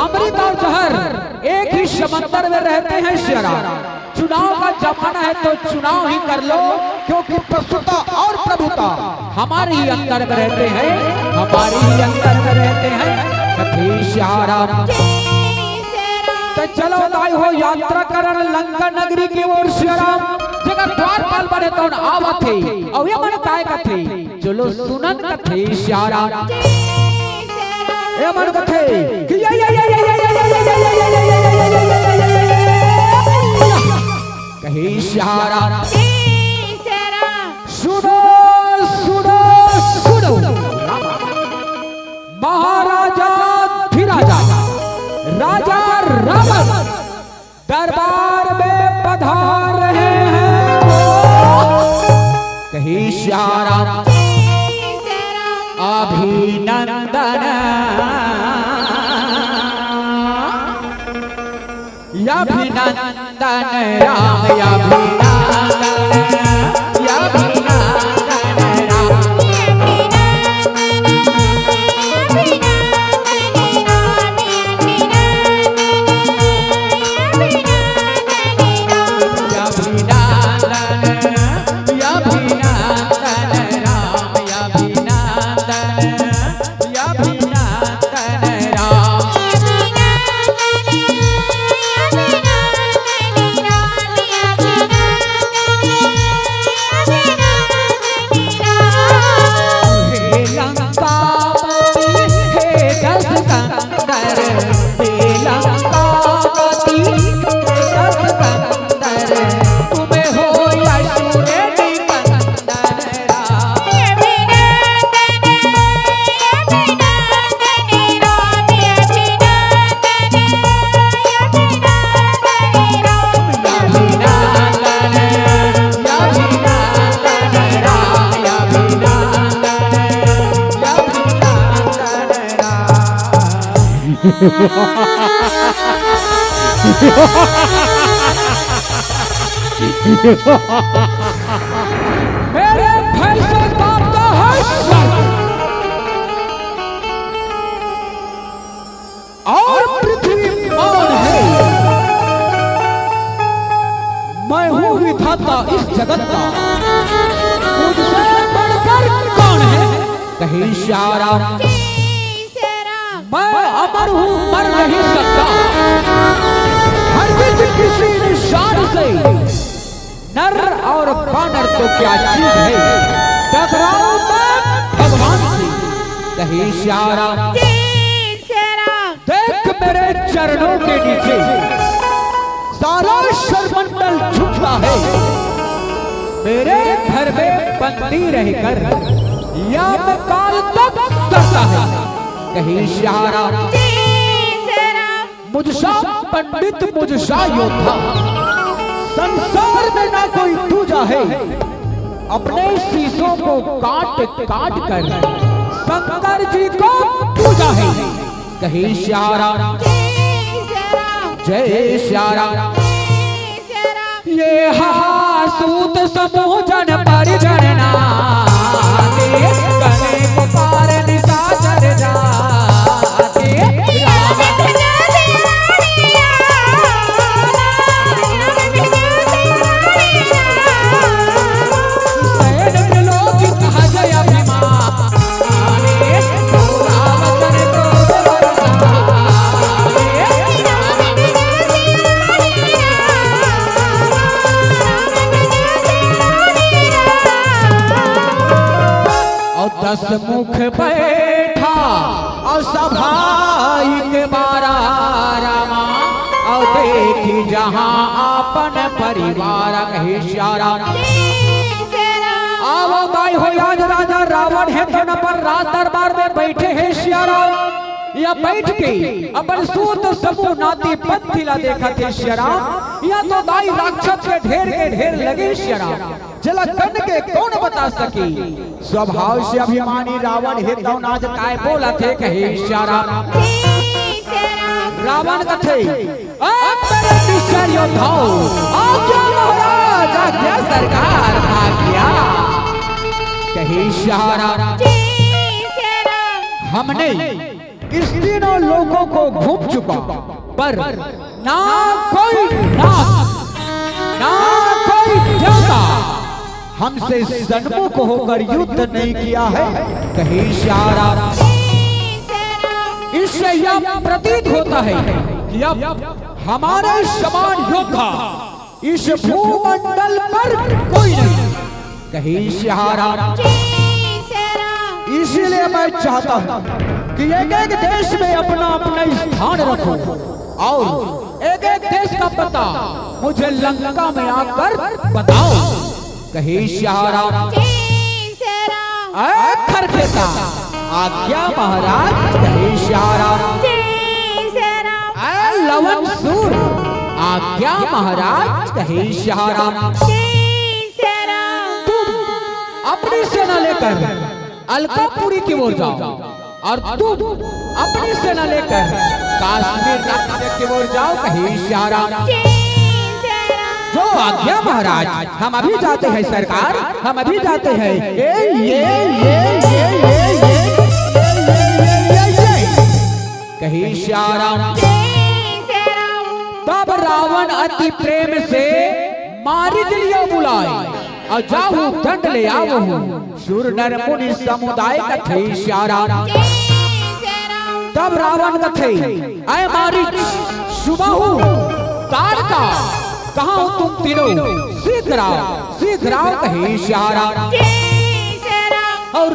अमृत और जहर एक ही समंदर में रहते हैं सियारा चुनाव का जमाना है तो चुनाव ही कर लो क्योंकि प्रस्तुता और प्रभुता हमारे ही अंदर में रहते हैं हमारे ही अंदर में रहते हैं कथे सियारा तो चलो दाई हो यात्रा करन लंका नगरी की ओर सियारा जगह द्वारपाल बने तो आवत थे और ये मन काय कथे चलो सुनन कथे सियारा ये मन कथे कि कहे सियारा सुनो सुनो सुनो महाराजा धीराजा राजा रावण दरबार में पधार रहे हैं कहे सियारा अभिनंदन अभिनंदन राम अभिनंदन अभिनंदन राम मेरे फैसले काटता है सर और पृथ्वी मान है। मैं हूँ विधाता इस जगत का, मुझसे बढ़कर कौन है? कहीं श्यारा मैं अमर हूँ, मर नहीं सकता। हर बीच किसी निशान से नर और बानर तो क्या चीज है, टकराऊं मैं भगवान से। कहीं श्यारा देख मेरे चरणों के नीचे सारा शरमंडल झुकता है। मेरे घर में बंदी रहकर या काल तक करता है। कहीं श्यारा मुझसा पंडित मुझसा योद्धा, संसार में ना कोई दूजा है। अपने शीशों को काट काट कर शंकर जी को पूजा है। कहीं श्यारा जय श्यारा ये हासूत समूह जन परिजन नाते, गले पुकार निशाचर जाते। दस मुख बैठा और सभाई के बारा रामा, और देखी जहां अपन परिवार। कहे श्यारा आओ भाई हो आज राजा रावण है तो न पर राज दरबार में बैठे हैं श्यारा। या बैठ के अपन सूत समूह नाती पत्थिला देखा थे श्यारा। या तो दाई राक्षस के ढेर लगे श्यारा। जला कन के कौन बता सके, स्वभाव से अभिमानी रावण है तो नाज काय बोला थे। कहे श्यारा रावण कथे अब मेरे निश्चय योद्धाओ आज्ञा महाराज आज्ञा सरकार आज्ञा। कहे श्यारा हमने इस तीनों लोगों को घूम चुका, पर ना कोई ज्यादा हमसे सन्मुख होकर युद्ध नहीं किया है। कहीं श्यारा इससे यह प्रतीत होता है कि अब हमारे समान योद्धा इस भूमंडल पर कोई नहीं। कहीं श्यारा इसलिए मैं चाहता हूँ कि एक एक देश में अपना अपना स्थान रखो और एक एक देश का पता मुझे लंका में आकर बताओ। कहे श्यारा खरखेता आज्ञा महाराज। कहे श्यारा लवन सूर आज्ञा महाराज। कहे श्यारा तुम अपनी सेना लेकर अलकापुरी की ओर जाओ और तुम अपनी सेना लेकर काश्मीर राज्य की ओर जाओ कहीं श्याराम। जो आज्ञा महाराज, हम अभी जाते हैं सरकार, हम अभी जाते हैं। कहीं श्याराम। तब रावण अति प्रेम से मारिच लियो बुलाए और जाहू दंड ले आवो सुर नर मुनि समुदाय कथे श्याराम। तब रावण कथे आय मारिच सुबाहु तारका कहाँ हो तुम तीनों, शीघ्र आओ कहे श्याराम। और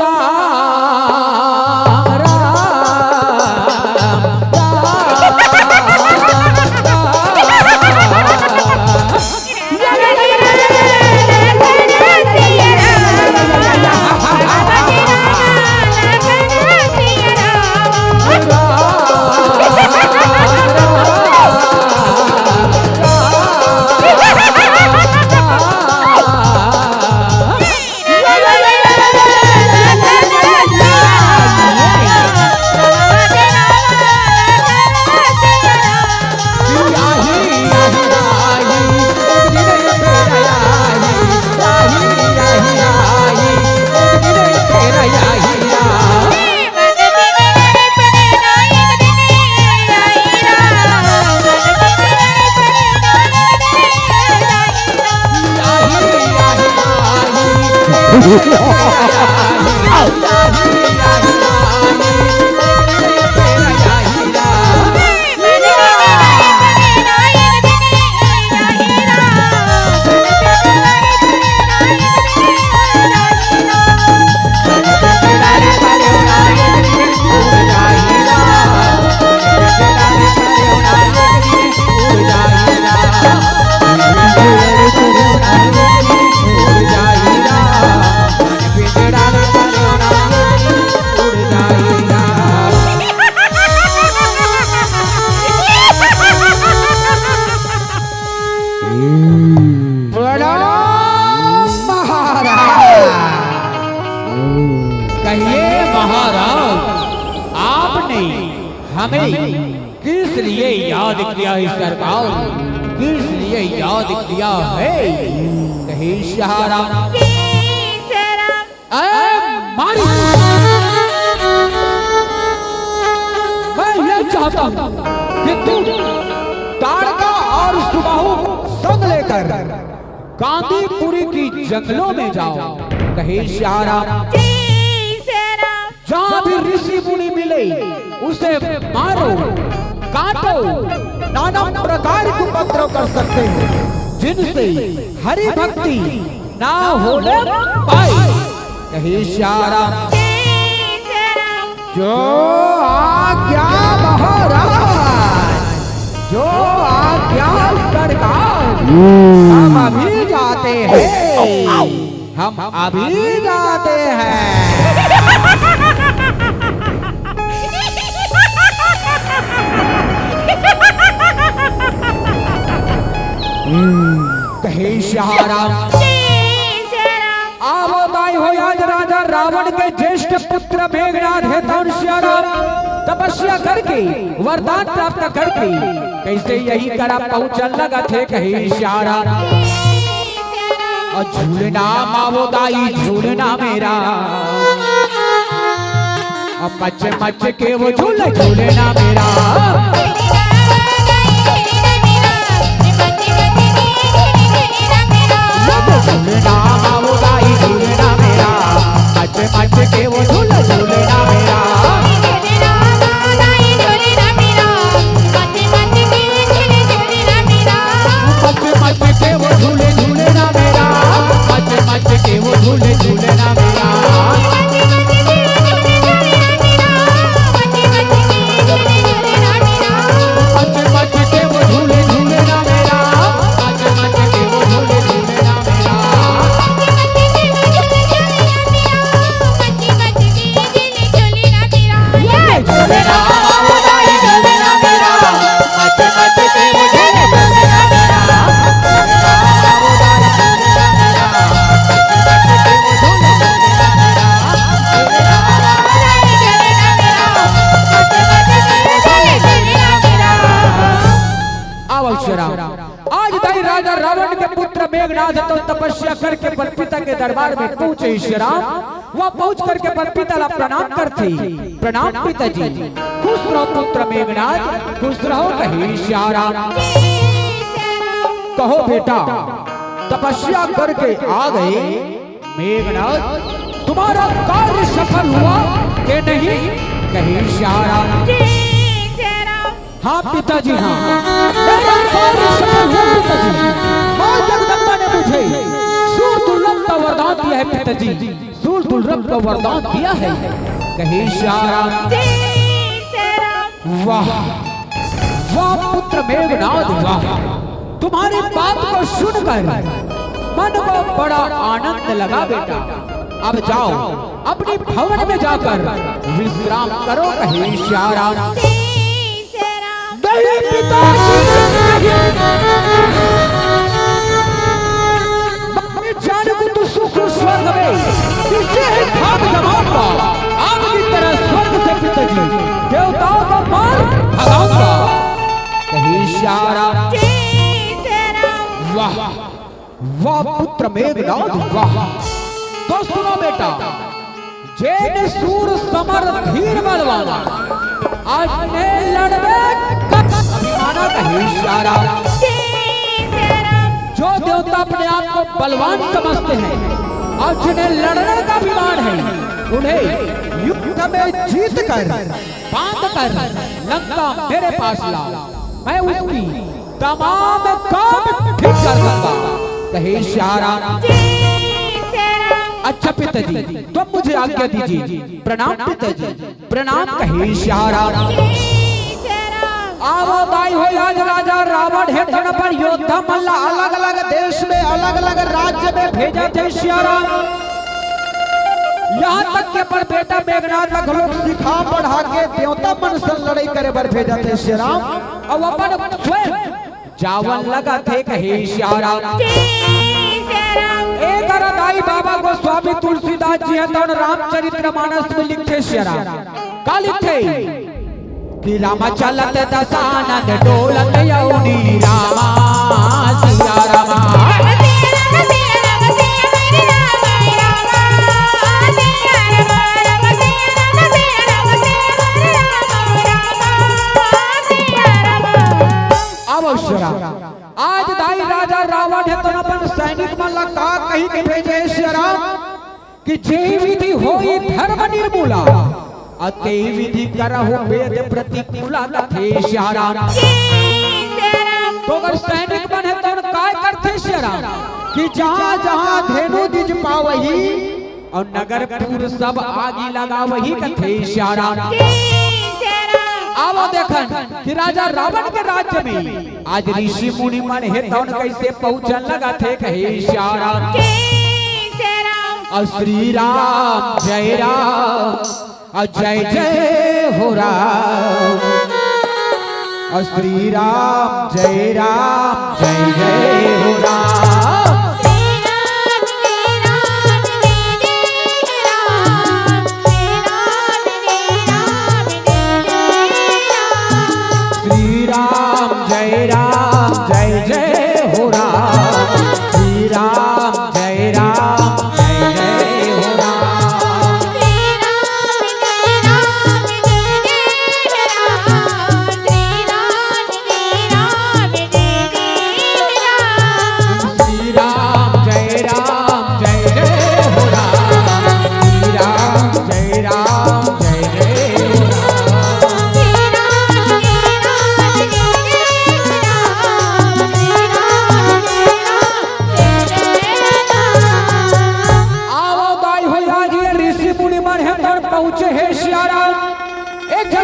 किस लिए याद किया है सरकार, किस लिए याद किया है कहे श्याराम। मैं ये चाहता हूँ कि तुम तारका और सुबाहु संग लेकर कांदीपुरी की जंगलों में जाओ कहे श्याराम। जहाँ भी ऋषि मुनि मिले उसे मारो काटो, नाना प्रकार के उपद्रव कर सकते हो जिनसे हरि भक्ति ना होने पाए कहे श्याराम। जो आज्ञा महाराज, जो आज्ञा सरकार, हम अभी जाते हैं, हम अभी जाते हैं। कहे श्याराम। आवताई हो आज राजा रावण के ज्येष्ठ पुत्र मेघनाथ हेतु श्याराम तपस्या करके वरदान प्राप्त करके कैसे यही करा पहुंचल लगा थे कहे श्याराम। और झूलना मावोदाई झूलना मेरा, और मच मच के वो झूलना मेरा। झूलना मावोदाई झूलना मेरा, मच मच के वो झूलना मेरा। मच मच के वो झूलना मेरा, मच मच के वो झूलना मेरा। श्याम। आज दाई राजा रावण के पुत्र मेघनाद तो तपस्या करके बलपिता के दरबार में पहुंचे श्याम। वह पहुंच करके बलपिता प्रणाम करते। प्रणाम पिताजी। खुश रहो पुत्र मेघनाद, खुश रहो कहे श्याम। कहो बेटा, तपस्या करके आ गए मेघनाद, तुम्हारा कार्य सफल हुआ कि नहीं कहे श्याम। हाँ पिताजी, हाँ मेरा कार्य सफल हुआ पिताजी। मां जगदम्बा ने मुझे सूर दुर्लभ का वरदान दिया है पिताजी, सूर दुर्लभ का वरदान दिया है कहे श्याम। वाह वाह पुत्र मेघनाद, वाह तुम्हारी बात को सुनकर मन को बड़ा आनंद लगा बेटा। अब जाओ अपनी भवन में जाकर विश्राम करो कहे श्याम। जानू तो सुख स्वर्ग में किसे है भाग जमाऊंगा, आपकी तरह स्वर्ग से पिताजी देवताओं को मार भगाऊंगा कहे श्याम। वाह वाह पुत्र मेघनाद, वाह। तो सुनो बेटा, जैन सूर समर धीर बलवाना, आज ने लड़वे अभिमाना कहे श्याम। जो देवता अपने आप को बलवान समझते हैं और जिन्हें लड़ने का अभिमान है, उन्हें युद्ध में जीत कर बांध कर लंका मेरे पास लाओ, मैं उसकी तमाम काम ठीक कर दूंगा कहे श्याम। अच्छा पिताजी, तुम मुझे आज्ञा दीजिए। प्रणाम पिताजी, प्रणाम कहे श्याम। आवादाई हो आज राजा रावण है धन पर योद्धा मल्ला अलग अलग देश में अलग अलग राज्य में भेजा थे श्याम। यहाँ तक के पर बेटा मेघनाद लगभग सिखा पढ़ा के देवता मन से लड़ाई करे बर भेजा थे श्याम। और अपन स्वयं जावन लगा थे कहे श्याम। एक दाई बाबा को स्वामी तुलसीदास जी है तो रामचरितमानस में लिखे श्याम। का लिखे कि रामा चलत दशानन डोलत यौनी रामा सिया रामा। आज दाई राजा रावण है तो अपन सैनिक मल्ला का कहीं के भेजे श्याम कि जे विधि होई धर्म निर्मूला अते विधि करहु वेद प्रतिकूला थे श्याम। तो अगर सैनिक बन है तो काय करते श्याम कि जहां जहां धेनु दिज पावही और नगरपुर सब आगी लगावही कथे श्याम। आवो देखन कि राजा रावण के राज्य में आज ऋषि मुनि मन है तो कैसे पहुंचन लगा थे कहे श्याम। और श्री राम जय राम जय जय हो राम, और श्री राम जय जय हो राम। श्री राम जय जय हो राम, श्री राम जय जय हो राम।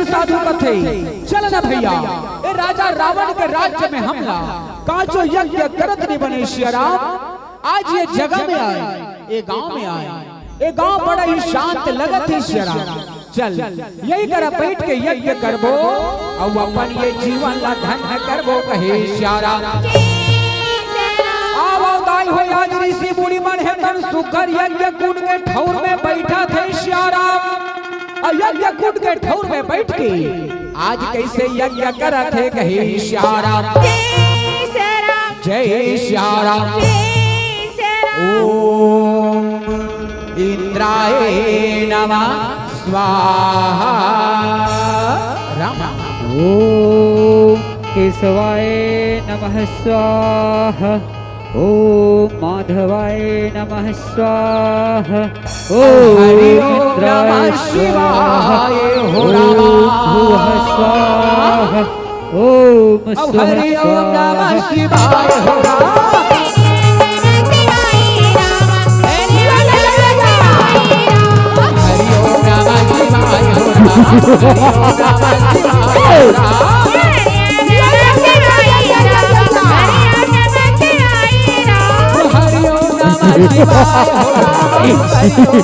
साधु कथे चल न भैया ए राजा रावण के राज्य में हमला काचो यज्ञ करत नहीं बने श्याम। आज ये जगह में आए, ये गांव में आए, ये गांव बड़ा ही शांत लगत है श्याम। चल यही कर बैठ के यज्ञ करबो और अपन ये जीवन ला धन्य करबो कहे श्याम। आवो दाई हो आज ऋषि मुनि मन है तन सुकर यज्ञ कुंड के ठौर में बैठा थे श्याम। यज्ञ कुंड के ठौर में बैठ के आज कैसे यज्ञ करत है कहे श्याम। जय श्या राम। ओम इंद्राय नमः स्वाहा। राम ओम केशवाय नमः स्वाहा। ओम माधवाय नमः स्वाहा। हरि ओम ओम इंद्राय नमः शिवाय हो ओम रामा। भुवः स्वाहा। ओम स्वः हरि ओम नमः स्वाहा। शिवाय हो रामा। हरि ओम नमः शिवाय हो रामा। हरि ओम नमः शिवाय हो रामा। हरि ओम नमः शिवाय हो राम। हरि ओम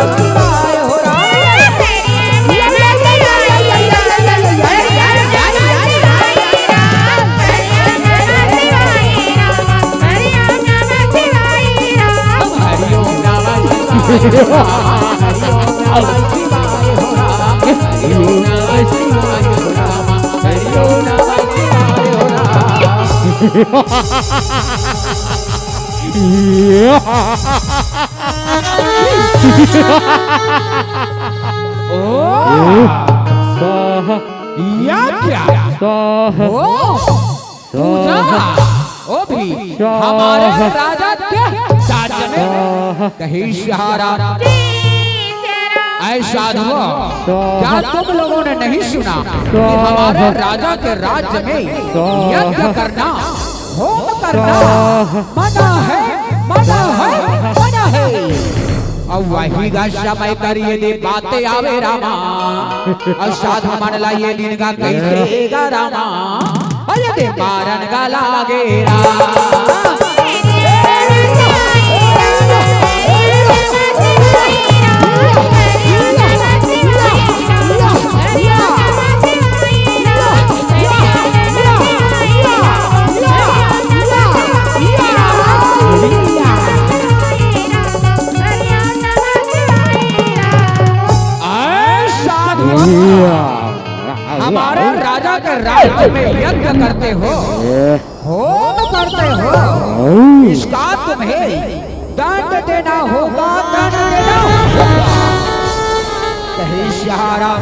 नमः शिवाय हो राम। हरि ओम नमः शिवाय हो राम। हरि ओम नमः शिवाय हो राम। हरि ओम नमः शिवाय हो राम। हरि ओम नमः शिवाय हो राम। स्वाहा या क्या स्वाहा ओ पूजा ओ भी हमारे राजा के राज्य में कहीं सहारा ऐसा हुआ। क्या तुम लोगों ने नहीं सुना कि हमारे राजा के राज्य में यज्ञ करना होम करना मना है, मना है, मना है। अब वही का समय करिए दे बातें आवे रामा। और साधु मन ला ये दिन का कैसे गा रामा। अरे दे मारन का लागे रामा। हमारे राजा के राज्य में यज्ञ करते हो, होम करते हो, इसका तुम्हें दंड देना होगा, दंड देना होगा। कहीं सहारा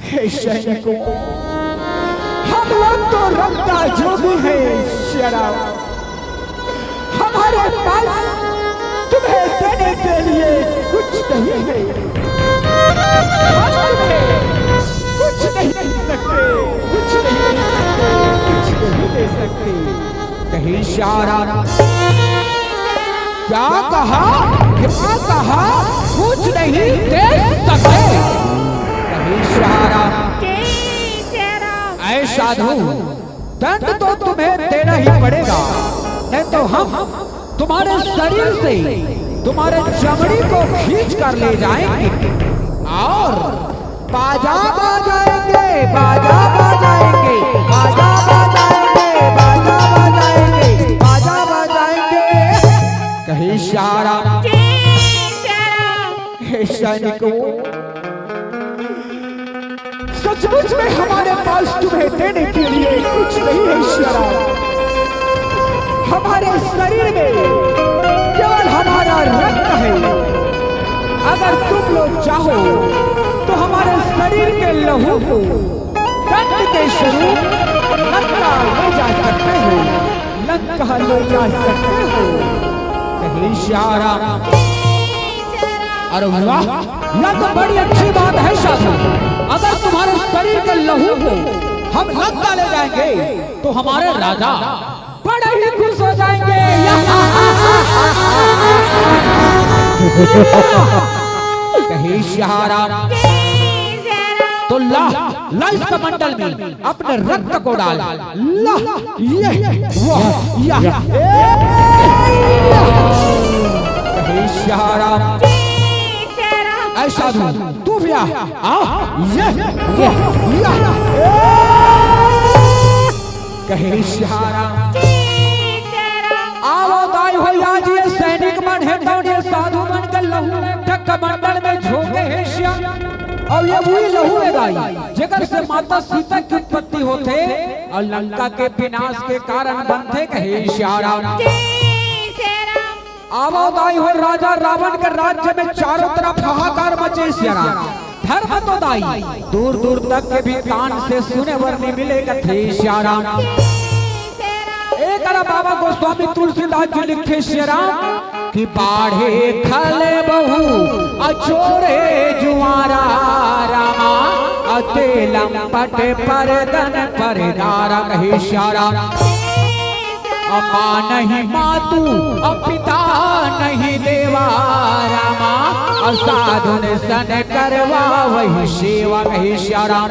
हे सैनिकों, हम लोग तो रखता जो भी है शराब, हमारे पास तुम्हें देने के लिए कुछ नहीं है। हम तुम्हें कुछ नहीं दे सकते, कुछ नहीं दे सकते, कुछ नहीं दे सकते। कहीं इशारा क्या कहा, क्या कहा, कुछ नहीं दे सकते। कहीं इशारा ऐ साधु, दंड तो तुम्हें देना ही पड़ेगा, नहीं तो हम तुम्हारे शरीर से तुम्हारे चमड़ी को खींच कर ले जाएंगे और बाजा बजाएंगे, बाजा बजाएंगे, बाजा बजाएंगे, बाजा बजाएंगे, बाजा बजाएंगे। कहीं इशारा हे सैनिकों, सचमुच में हमारे पास तुम्हें देने के लिए कुछ नहीं है इशारा। हमारे शरीर में केवल हमारा रक्त है। अगर तुम लोग चाहो तो हमारे शरीर के लहू को दंड के स्वरूप लंका ले जा सकते हो, लंका ले जा सकते हो। कहीं इशारा। अरे वाह, यह तो बड़ी अच्छी बात है साधु। अगर तुम्हारे शरीर के लहू को हम लंका ले जाएंगे तो हमारे राजा बड़े ही खुश हो जाएंगे। कहीं इशारा। तो ला ला इस कमंडल में अपने रक्त को डाल, ला ये वाह या कहीं इशारा। ऐसा तू भी आ ये कहीं इशारा। आओ दाई हो आज ये सैनिक मन है तो ये साधु मन के लहू में कमंडल में झोंके हैं श्याम। और ये वही लहू है गाई जेकर से माता सीता की उत्पत्ति होते और लंका के विनाश के कारण बनते कहे श्याराम। आवाज आई हो राजा रावण के राज्य में चारों तरफ हाहाकार मचे श्याराम। धर्म तो दाई दूर दूर तक के भी कान से सुने वर नहीं मिलेगा थे श्याराम। एक बाबा गोस्वामी तुलसीदास जी लिखे श्याराम कि बाढ़े खले बहु अचोरे जुआरा रामा अतेलम पटे परदन परदारा कहे श्याराम। माँ नहीं मातू पिता नहीं देवा रामा साधुन सन करवा वही सेवा कहे श्याराम।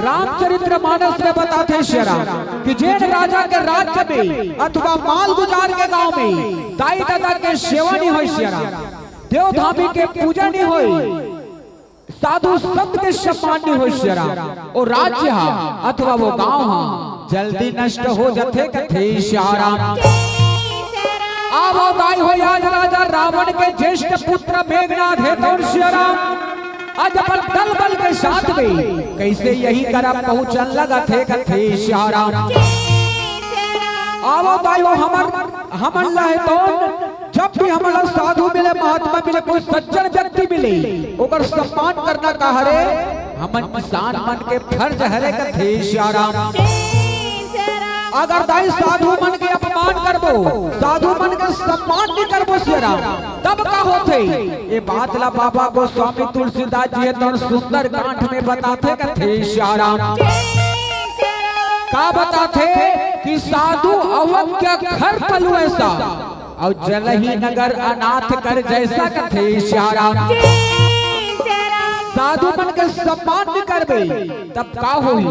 रामचरित्र मानस में बताते श्याराम कि जैन राजा के राज्य में अथवा माल गुजार के गांव में दाई दादा के सेवा नहीं हो श्याराम, देवधामी के पूजा नहीं हो, साधु संत के सम्मान नहीं हो श्याराम। और राज्य अथवा वो गांव जल्दी नष्ट हो जाते कथे श्याराम। अब गाय हो आज राजा रावण के ज्येष्ठ पुत्र मेघनाथ है तो श्याराम आज अपन दल बल के साथ में कैसे यही करा पहुंचन लगा थे कथे श्याराम। अब गाय हो हमन लहे तो जब भी हमारा साधु मिले महात्मा मिले कोई सज्जन व्यक्ति मिले ओकर सम्मान करना का हरे हमन इंसान मन के फर्ज हरे कथे श्याराम। अगर दाई साधु मन के अपमान करबो साधु मन के सम्मान नहीं करबो श्याराम तब का होते ये बात ला बाबा गोस्वामी तुलसीदास जी तो सुंदर कांठ में बताते कथे श्याराम। का बताते कि साधु अवज्ञा घर पलु ऐसा और जलही नगर अनाथ कर जैसा कथे श्याराम। साधु मन के सम्मान नहीं करबे तब का होई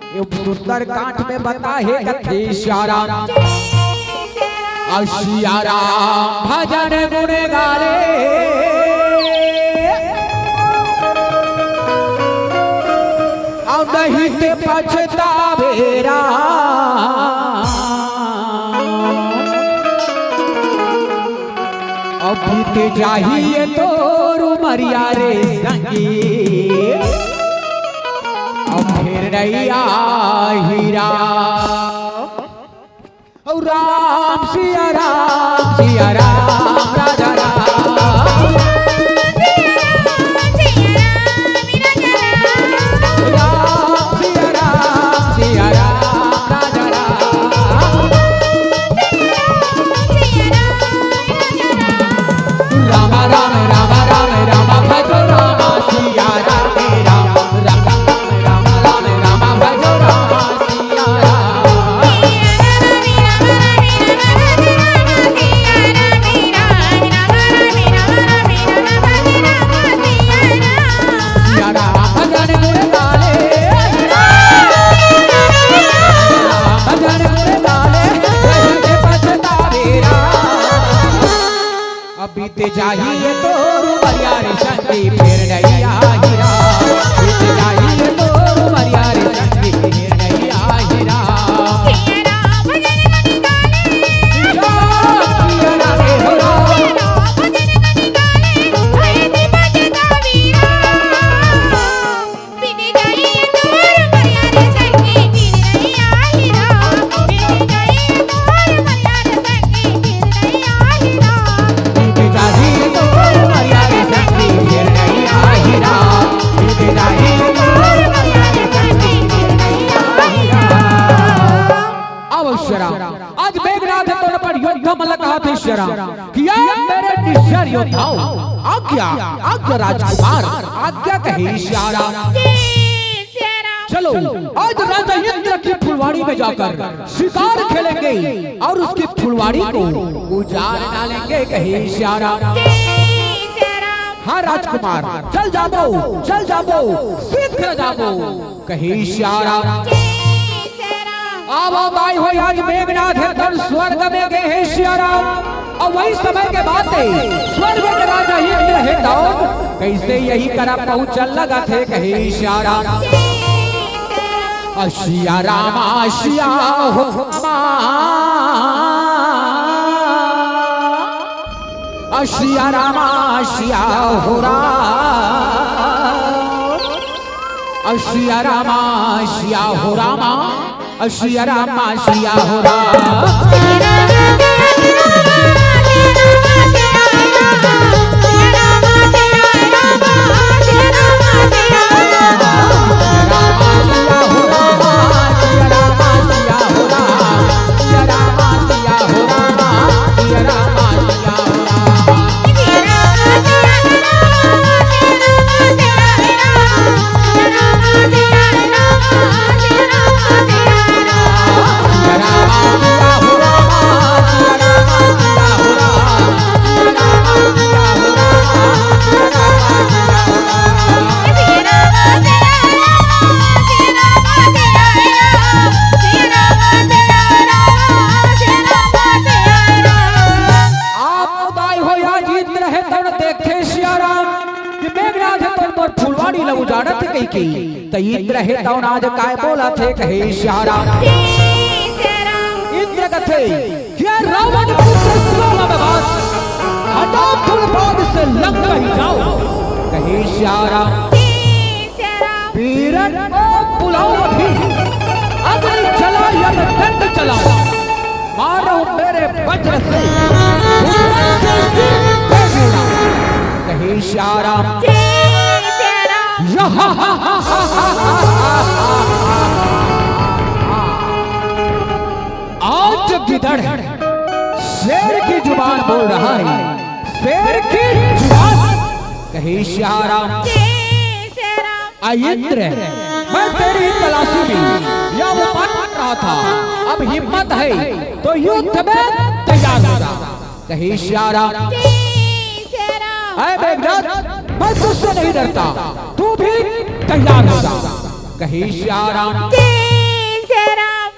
ये सुंदर कांठ में बता है कथे श्याराम। और श्याराम भजन गुण गाले और नहीं ते पछतावे राम। अब बीत जाहिए तोरु मरिया रे संगी फिर नैया हीरा और राम सिया राम राजा राम सिया राम राजा राम राम राम राम राम भजो राम सिया राम बीते जाहिए तोरु मरिया रे संगी फिर नैया हीरा बीते जाहिए तोरु मरिया रे संगी फिर नैया हीरा। आज मेघनाथ तोड़ पर योद्धा मल कहा थे श्याराम कि मेरे निश्चर योद्धाओ आज्ञा राजकुमार आज्ञा कहे श्याराम। चलो आज राजा इंद्र की फुलवाड़ी में जाकर शिकार खेलेंगे और उसकी फुलवाड़ी को उजाड़ डालेंगे कहे श्याराम। हाँ राजकुमार चल जाओ शीघ्र जाओ कहे श्याराम। अब आई हो आज मेघनाथ है धन स्वर्ग में गए हैं श्याराम। और वही समय के बाद स्वर्ग के राजा इंद्र है दाऊद कैसे यही करा पहुंचल लगा थे कहे श्याराम। अशिया राम आशिया हो सिया रामा सिया हो राम, सिया रामा सिया हो रामा, सिया रामा सिया हो राम। इंद्र है तो आज काय बोला थे कहे श्यारा इंद्र कथे क्या रावण पुत्र सुलोभाबाद हटा फूल बाग से लंका ही जाओ कहे श्यारा पीरन को बुलाओ अभी अग्नि चला या दंड चलाओ मारो मेरे वज्र से कहे श्यारा आज गिदड़ शेर की जुबान बोल रहा है, शेर की जुबान कहे श्यारा इंद्र मैं तेरी तलाशी में यह मान रहा था, अब हिम्मत है तो युद्ध में तैयार हो जा कहे श्यारा। मेघनाद मैं तुझसे नहीं डरता, तू भी तैयार हो जा कहे श्यारा।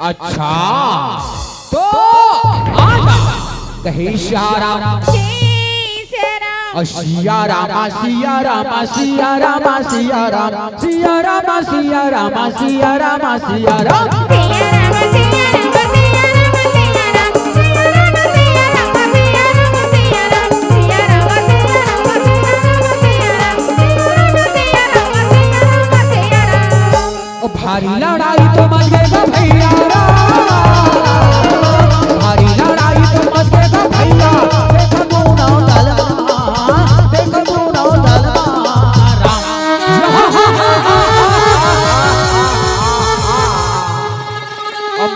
अच्छा तो आजा कहे श्यारा। सिया रामा सिया रामा सिया रामा सिया रामा सिया रामा सिया रामा सिया रामा सिया रामा भारी लड़ाई तो मच गएगा भैया, भारी लड़ाई तो मच गएगा भैया, देखो दोनों तलवार, देखो दोनों तलवार।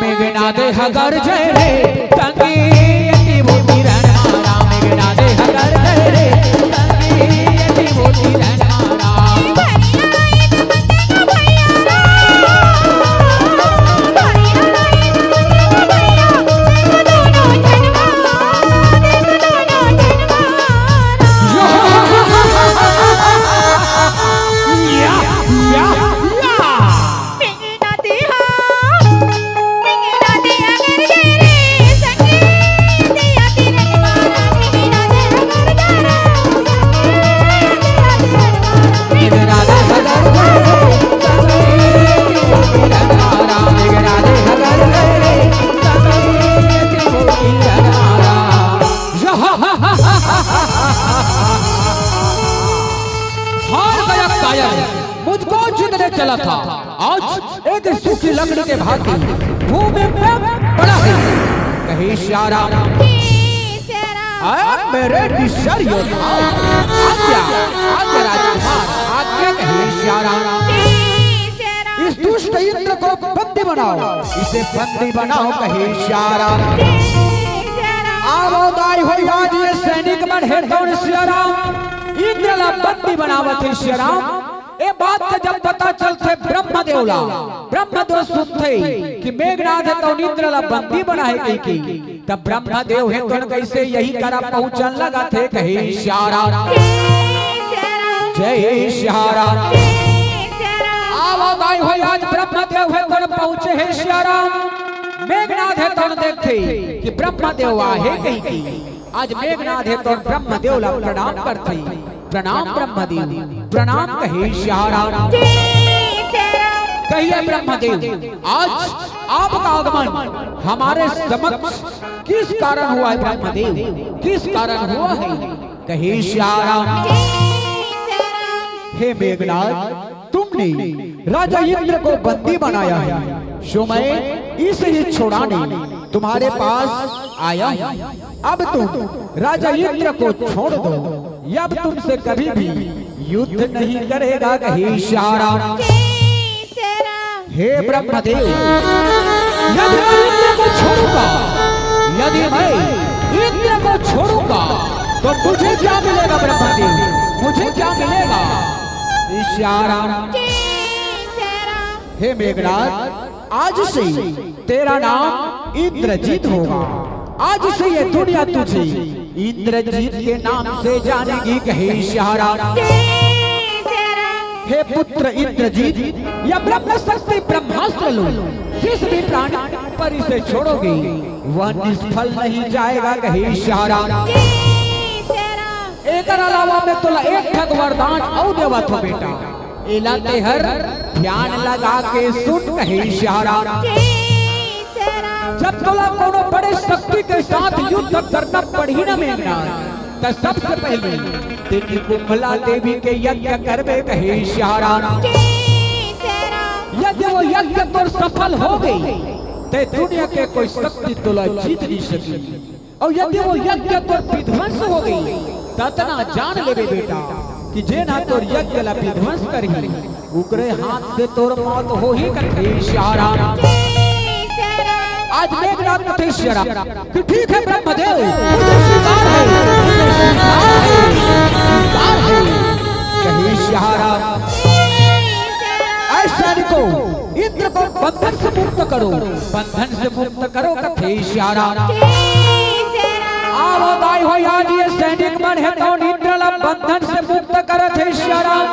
मेघनाद हगर जय रे तंगी यति बोती रहना, मेघनाद हगर जय रे तंगी यति बोती रहना। मुझको जिंदने चला था, आज एक सूखी लकड़ी के भांति भूमि में पड़ा है कहे श्यारा। मेरे निश्चर योद्धा आज्ञा आज्ञा राजकुमार आज्ञा कहे श्यारा। इस दुष्ट इंद्र को बंदी बनाओ, इसे बंदी बनाओ कहे श्यारा। आवोदाई होई आज ये सैनिक बढ़े दौड़ श्यारा, इंद्र ला बंदी बनावत है श्यारा। ए बात का जब पता चलते ब्रह्मदेवला, ब्रह्मदेव सुनते कि मेघनाद है तो इंद्र ला बंदी बना है कहीं तब ब्रह्मदेव है तो कैसे यही करा पहुंचन लगा थे कहे श्यारा। जय श्यारा। आवाज़ होई आज ब्रह्मदेव है तो पहुंचे है श्यारा। मेघनाद है तो देखते कि ब्रह्मदेव आहे कहीं आज मेघनाद है तो ब्रह्मदेव ला प्रणाम करते। प्रणाम ब्रह्मदेव, प्रणाम कहे श्यारा। कहिए ब्रह्मदेव आज आपका आगमन हमारे समक्ष किस कारण हुआ है ब्रह्मदेव, किस कारण हुआ है कहे श्याराम। हे मेघनाथ, तुमने राजा इंद्र को बंदी बनाया है, सो मैं इसे ही छुड़ाने तुम्हारे पास आया हूं। अब तुम राजा इंद्र को छोड़ दो, अब तुमसे कभी भी युद्ध नहीं करेगा। कहे श्याराम। हे ब्रह्मदेव, यदि मैं इंद्र को छोड़ूंगा, यदि मैं इंद्र को छोड़ूंगा तो मुझे क्या मिलेगा? ब्रह्मदेव, मुझे क्या मिलेगा? श्याराम। हे मेघनाथ, आज से तेरा नाम इंद्रजीत होगा। आज से ये दुनिया तुझे इंद्रजीत के नाम से जानेगी। कहे श्याराम। हे पुत्र इंद्रजीत, यह ब्रह्म शक्ति ब्रह्मास्त्र लो, जिस भी प्राणी पर इसे छोड़ोगे वह निष्फल नहीं जाएगा। कहे श्याराम। एक अलावा में तुला एक ठग वरदान और देवत हो बेटा, इलाके हर ध्यान लगा के सुन। कहे श्याराम। जब तुला कोनो बड़े शक्ति के साथ युद्ध करना पड़ी न मेघनाथ, तो सबसे पहले तेरी कुंभला देवी के यज्ञ करवे। कहे श्याराम। यदि वो यज्ञ तो सफल हो गई तो दुनिया के कोई शक्ति तुला जीत नहीं सकी, और यदि वो यज्ञ तो विध्वंस हो गई ततना जान लेवे बेटा कि जे ना तोर यज्ञ ला विध्वंस करी, उकरे हाथ से तोर मौत हो ही। कहे श्याराम। आज मेघनाथ कथे श्याराम कि ठीक है ब्रह्मदेव, मुझे स्वीकार है, मुझे स्वीकार है, स्वीकार है। कहे श्याराम। ऐसा को इंद्र को बंधन से मुक्त करो, बंधन से मुक्त करो। कथे श्याराम। आवो दाई हो आज ये सैनिक मन है तो इंद्र ला बंधन से मुक्त करत है श्याराम।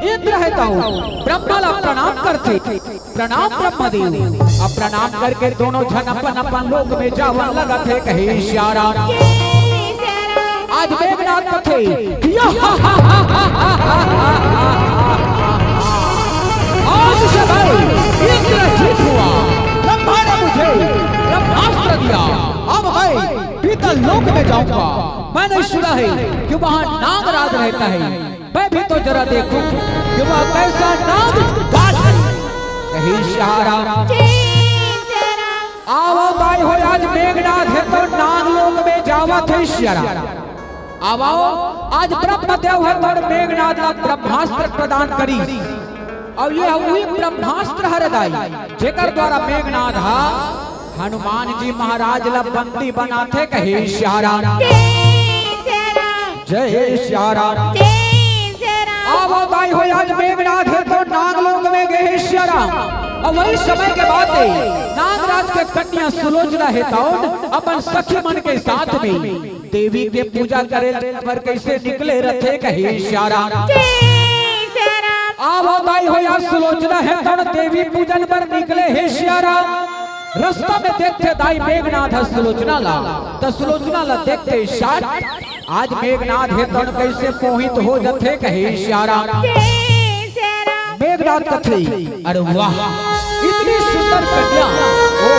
इंद्र है तो ब्रह्मा ला प्रणाम करते, प्रणाम ब्रह्मदेव। अब प्रणाम करके दोनों जन अपन अपन लोक में जावन लगत है। कहे श्याराम। आज मेघनाथ कथे आज से भाई इंद्र जीत हुआ, ब्रह्मा ने मुझे ब्रह्मास्त्र दिया, अब मैं पीतल लोक में जाऊंगा। मैंने सुना है कि वहाँ नागराज रहता है, मैं भी तो जरा देखूं कि वह कैसा नाग है। कहे श्याराम। आवो दाई हो आज मेघनाथ है तो नागलोक में जावत है श्याराम। आवो आज ब्रह्मदेव है तो मेघनाथ ला ब्रह्मास्त्र प्रदान करी, और ये हुई ब्रह्मास्त्र हरदाई, जेकर द्वारा मेघनाथ हनुमान जी महाराज ला बंदी बनाते। कहे श्याराम। जय श्याराम। आवो दाई हो आज मेघनाथ है तो नागलोक में गए श्याराम। और वही समय के बाद नागराज के कन्या सुलोचना है तो अपन सखी मन के साथ में देवी के पूजा करे पर कैसे निकले रथे। कहे श्याराम। आवो दाई हो आज सुलोचना है तो देवी पूजन पर निकले है श्याराम। रास्ता में देखते दाई मेघनाथ सुलोचना ला, तो सुलोचना ला देखते शाट आज मेघनाथ है तो कैसे मोहित हो जाते। कहे श्याराम। मेघनाथ कथे अरे वाह, इतनी सुंदर कन्या, ओ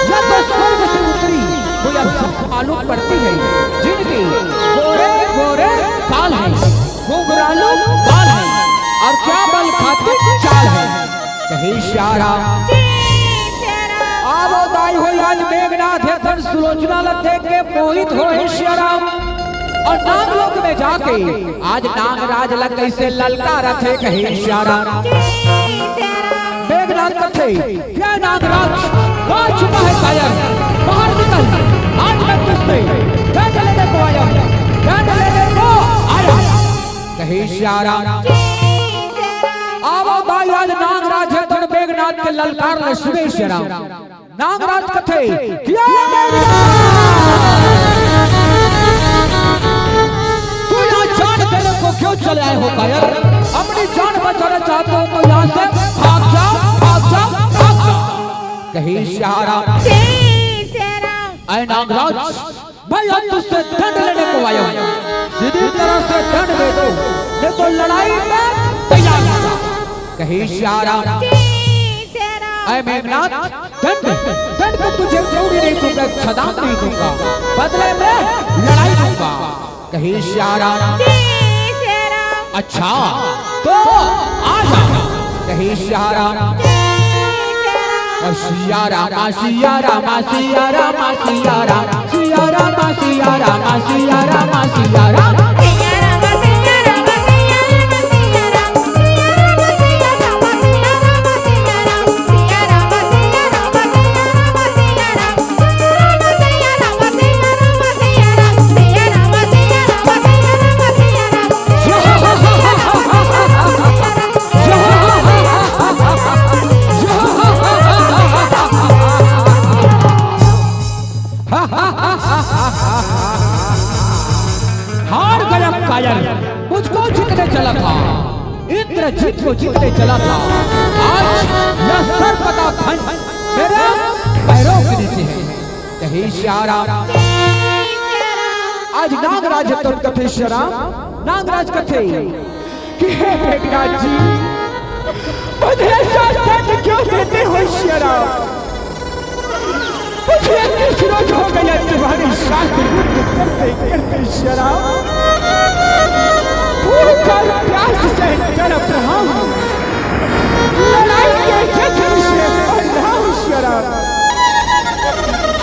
यह तो स्वर्ग से उतरी कोई अब मालूम पड़ती है, जिनके गोरे गोरे काल है, घुंघरालू बाल है, और क्या बल खाती चाल है। कहे श्याराम। आवो दाई हो आज मेघनाथ है धन सुलोचना ला देख के मोहित हो श्याराम। और नागलोक में जाके आज नागराज ला कैसे ललकारा थे। कहे श्याराम। मेघनाथ कथे क्या नागराज कहाँ छुपा है कायर, बाहर निकल, आज मैं तुझसे दंड लेने को आया हूँ, दंड लेने को आया। कहे श्याराम। आवो भाई आज नागराज है धन मेघनाथ के ललकार ले सुने श्याराम। नागराज कथे क्या क्यों चले आए हो कायर, अपनी जान बचाना चाहते हो तो यहाँ से भाग जाओ, भाग जाओ, भाग जाओ। कहे श्याराम। ऐ नागराज, मैं आज तुझसे दंड लेने को आया हूँ, सीधी तरह से दंड दे दो, नहीं तो लड़ाई में तैयार होगा। कहे श्याराम। ऐ मेघनाथ, दंड को तुझे जरूरी नहीं दूंगा, छदाम नहीं दूंगा, बदले में लड़ाई दूंगा। कहे श्याराम। जी श्री राम। अच्छा तो आजा कहे श्याराम। और सिया रामा सिया रामा सिया रामा सिया रामा सिया रामा सिया रामा सिया रामा सिया रामा हार गया कायल मुझको जीतने चला था, इंद्रजीत को जीतने चला था। आज यह सर्पदा खंड मेरे पैरों के नीचे है। कहे श्याराम। आज नागराज तो कथे श्याराम, नागराज कथे कि हे बेटराज जी मुझे ऐसा दंड क्यों देते हो श्याराम? मुझे किस रोज हो गया तुम्हारे साथ युद्ध करते करते श्याराम। भूख और प्यास से तड़प रहा हूँ, लड़ाई के जख्म से मर रहा हूँ श्याराम।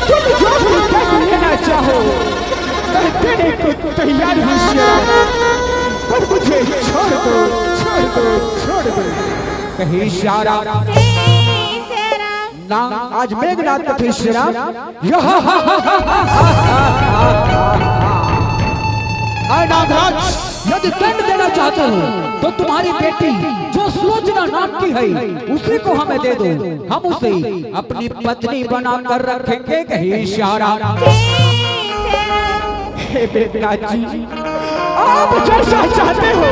तुम जो भी कर लेना चाहो मैं देने को तैयार हूँ श्याराम, पर मुझे छोड़ दो छोड़ दो छोड़ दो। कहे श्याराम। ना आज मेघनाथ कथे श्याराम। नागराज यदि दंड देना चाहते हो तो तुम्हारी बेटी जो सुलोचना नाम की है उसी को हमें दे दो, हम उसे अपनी पत्नी बनाकर रखेंगे। कहे श्याराम। हे मेघनाथ जी आप जैसा चाहते हो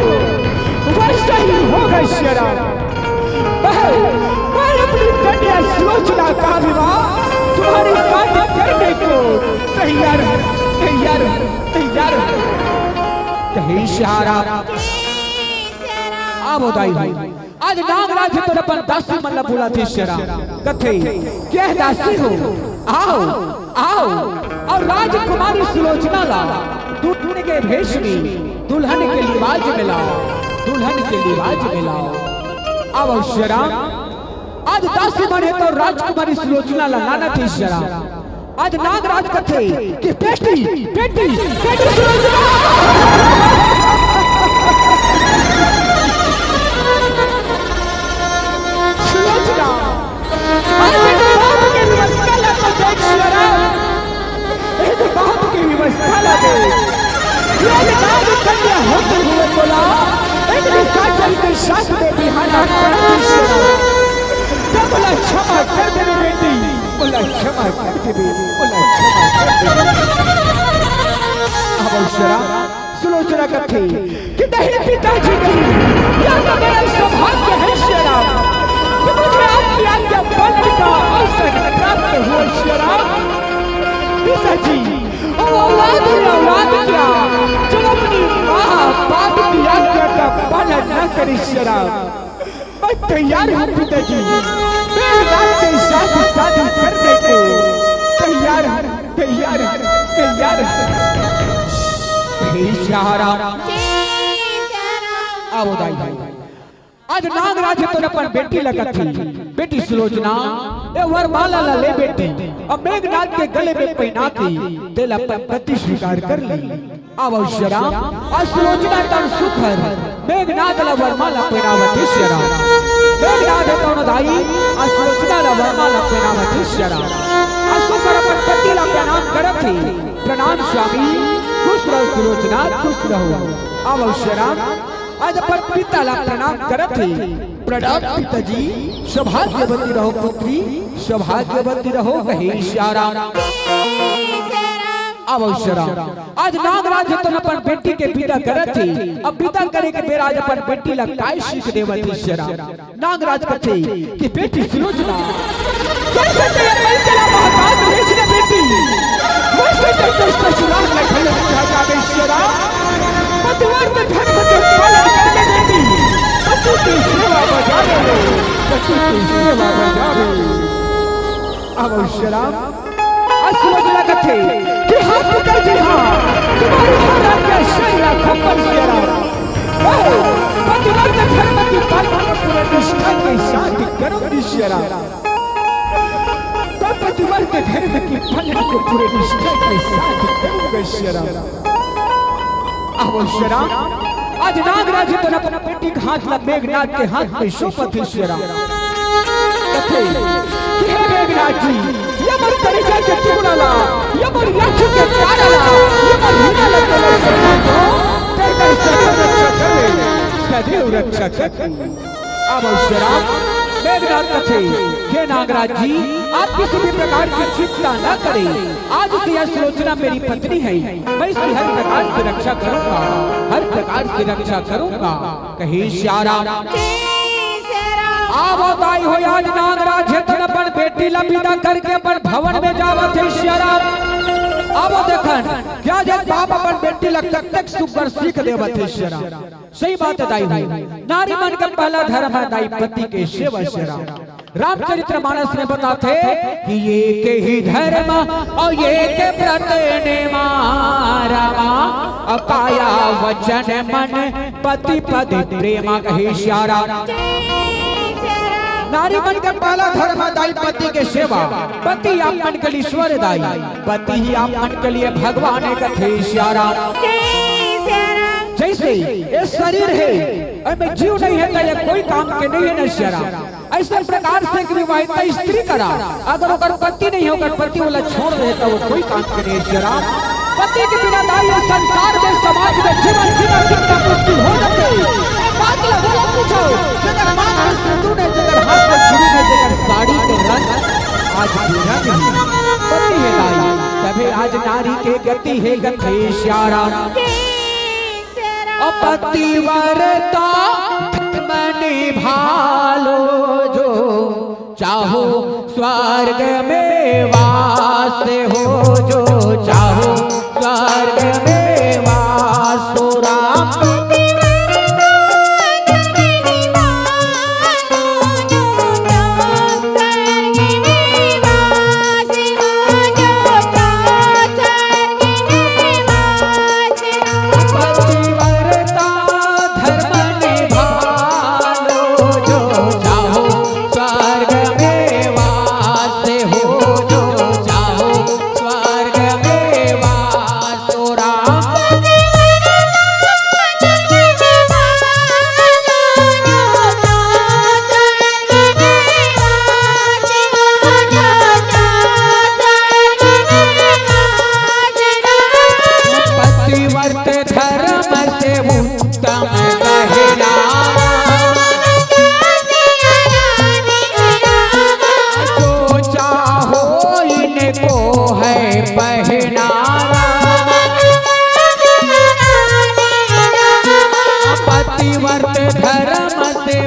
वैसा ही होगा श्याराम। मैं अपनी कन्या सुलोचना का विवाह तुम्हारी शादी करने को तैयार तैयार तैयार। कहे श्याराम। बोधाई आज नागराज पर अपन दासी मल्ला बोला थे श्याराम। कथे क्या दासी हो, आओ आओ और राजकुमारी सुलोचना ला दुल्हन के भेष में दुल्हन के लिबाज में लाओ, दुल्हन के लिबाज में लाओ। अब श्याराम आज दासी बने तो राजकुमारी सुलोचना ला नाना थी श्याराम। आज नागराज कथे कि बेटी बेटी बेटी सुलोचना सुलोचना की व्यवस्था ला तो देख श्याराम, एक बात की व्यवस्था ला दे। ये नाग कन्या होते हुए बोला एक साचल के साथ में बिहाना करती श्याराम। बोला क्षमा कर दे बेटी, बोला क्षमा कर दे, बोला क्षमा कर दे। अब श्याराम सुलोचना कथे कि नहीं पिताजी नहीं, यह तो मेरा सौभाग्य है श्याराम कि मुझे आपकी आज्ञा पालने का अवसर प्राप्त हुआ श्याराम। पिताजी औलाद क्या जो अपनी माँ बाप की आज्ञा का पालन न करे श्याराम। मैं तैयार हूँ पिताजी, मेघनाथ के साथ शादी करने को तैयार तैयार तैयार। श्याराम आज नागराज तो अपन बेटी लगत थी, बेटी सुलोचना ए वरमाला ला ले बेटी अब मेघनाथ के गले में पहनाती दिल अपन पति स्वीकार कर ली। अब श्याराम आज सुलोचना तन सुखर मेघनाथ ला वरमाला पहनावती श्याराम। मेघनाथ तो दाई आज सुलोचना ला वरमाला पहनावती श्याराम। आज सुखर अपन पति ला प्रणाम करत थी। प्रणाम स्वामी, खुश रहो सुलोचना, खुश रहो। अब श्याराम आज अपन पिता ला प्रणाम करत थी। प्रणाम पिताजी, सौभाग्यवती रहो पुत्री, सौभाग्यवती रहो। कहे श्याराम। अब श्याराम आज नागराज तो अपन बेटी के विदा करत थी। अब विदा करे के बेरा आज अपन बेटी ला काय सीख देवती श्याराम। नागराज कथे कि बेटी सुलोचना कैसे तेरे मन चला महाकाल भेज ने बेटी, वैसे तो ससुराल में खड़े रखा गई श्याराम। पतिवार में धर्म के पालन करके बेटी पति की सेवा बजावे, पति की सेवा बजावे। अब श्याराम सुलोचना कथे कि हाँ पिताजी हाँ तुम्हारी आज्ञा श्री राम। तो पतिवर्त धर्म की फलन को पूरे निष्ठा के साथ करूंगा श्री राम। अब श्री राम आज नागराज तो अपना बेटी का हाथ ला मेघनाथ के हाथ में शोपत श्री राम। कथे कि हे मेघनाथ जी ये मर तरीका के टुकड़ा ला ये मर यक्ष के प्यारा ला ये मर हीरा लगे तेरे रक्षा करे सदैव रक्षा करे। अब श्री राम मेघनाथ कथे हे नागराज जी आप किसी भी प्रकार की चिंता न करें। आज से यह सुलोचना मेरी पत्नी है, मैं इसकी हर प्रकार की रक्षा करूंगा, हर प्रकार की रक्षा करूंगा। कहे श्यारा आवत आई हो आज नागराज है तो अपन बेटी लपीदा करके अपन भवन में जावत है श्यारा। अब देखन क्या जब बाप अपन बेटी लग तक सुपर सीख देवत है श्यारा। सही बात दाई हुई नारी मन का पहला धर्म है दाई पति के सेवा श्यारा। रामचरित्र मानस में बताते कि ये के ही धर्म और ये के व्रत ने मारा अकाया वचन मन पति पति प्रेमा कहे श्यारा। नारी मन का पहला धर्म दाई पति के सेवा। पति आपन के लिए ईश्वर दाई, पति ही आपन के लिए भगवान कथे श्यारा। जैसे ये शरीर है में जीव नहीं है तो ये कोई काम के नहीं है न श्यारा। ऐसे प्रकार से विवाहित स्त्री करा अगर अगर पति नहीं होकर पति वाला छोड़ दे तो वो कोई काम के नहीं श्यारा। पति के बिना दाई और संसार में समाज में जीवन जीना कितना मुश्किल हो जाते। बात लगा पूछो जगह मांग में सिंदूर ने जगह हाथ में चूड़ी ने जगह साड़ी के रंग आज पूरा नहीं पति है दाई तभी आज नारी के गति है गति श्यारा। पतिव्रता धर्म निभालो जो चाहो स्वर्ग में वास हो जो चाहो स्वर्ग में वास हो राम। पतिव्रत धर्म से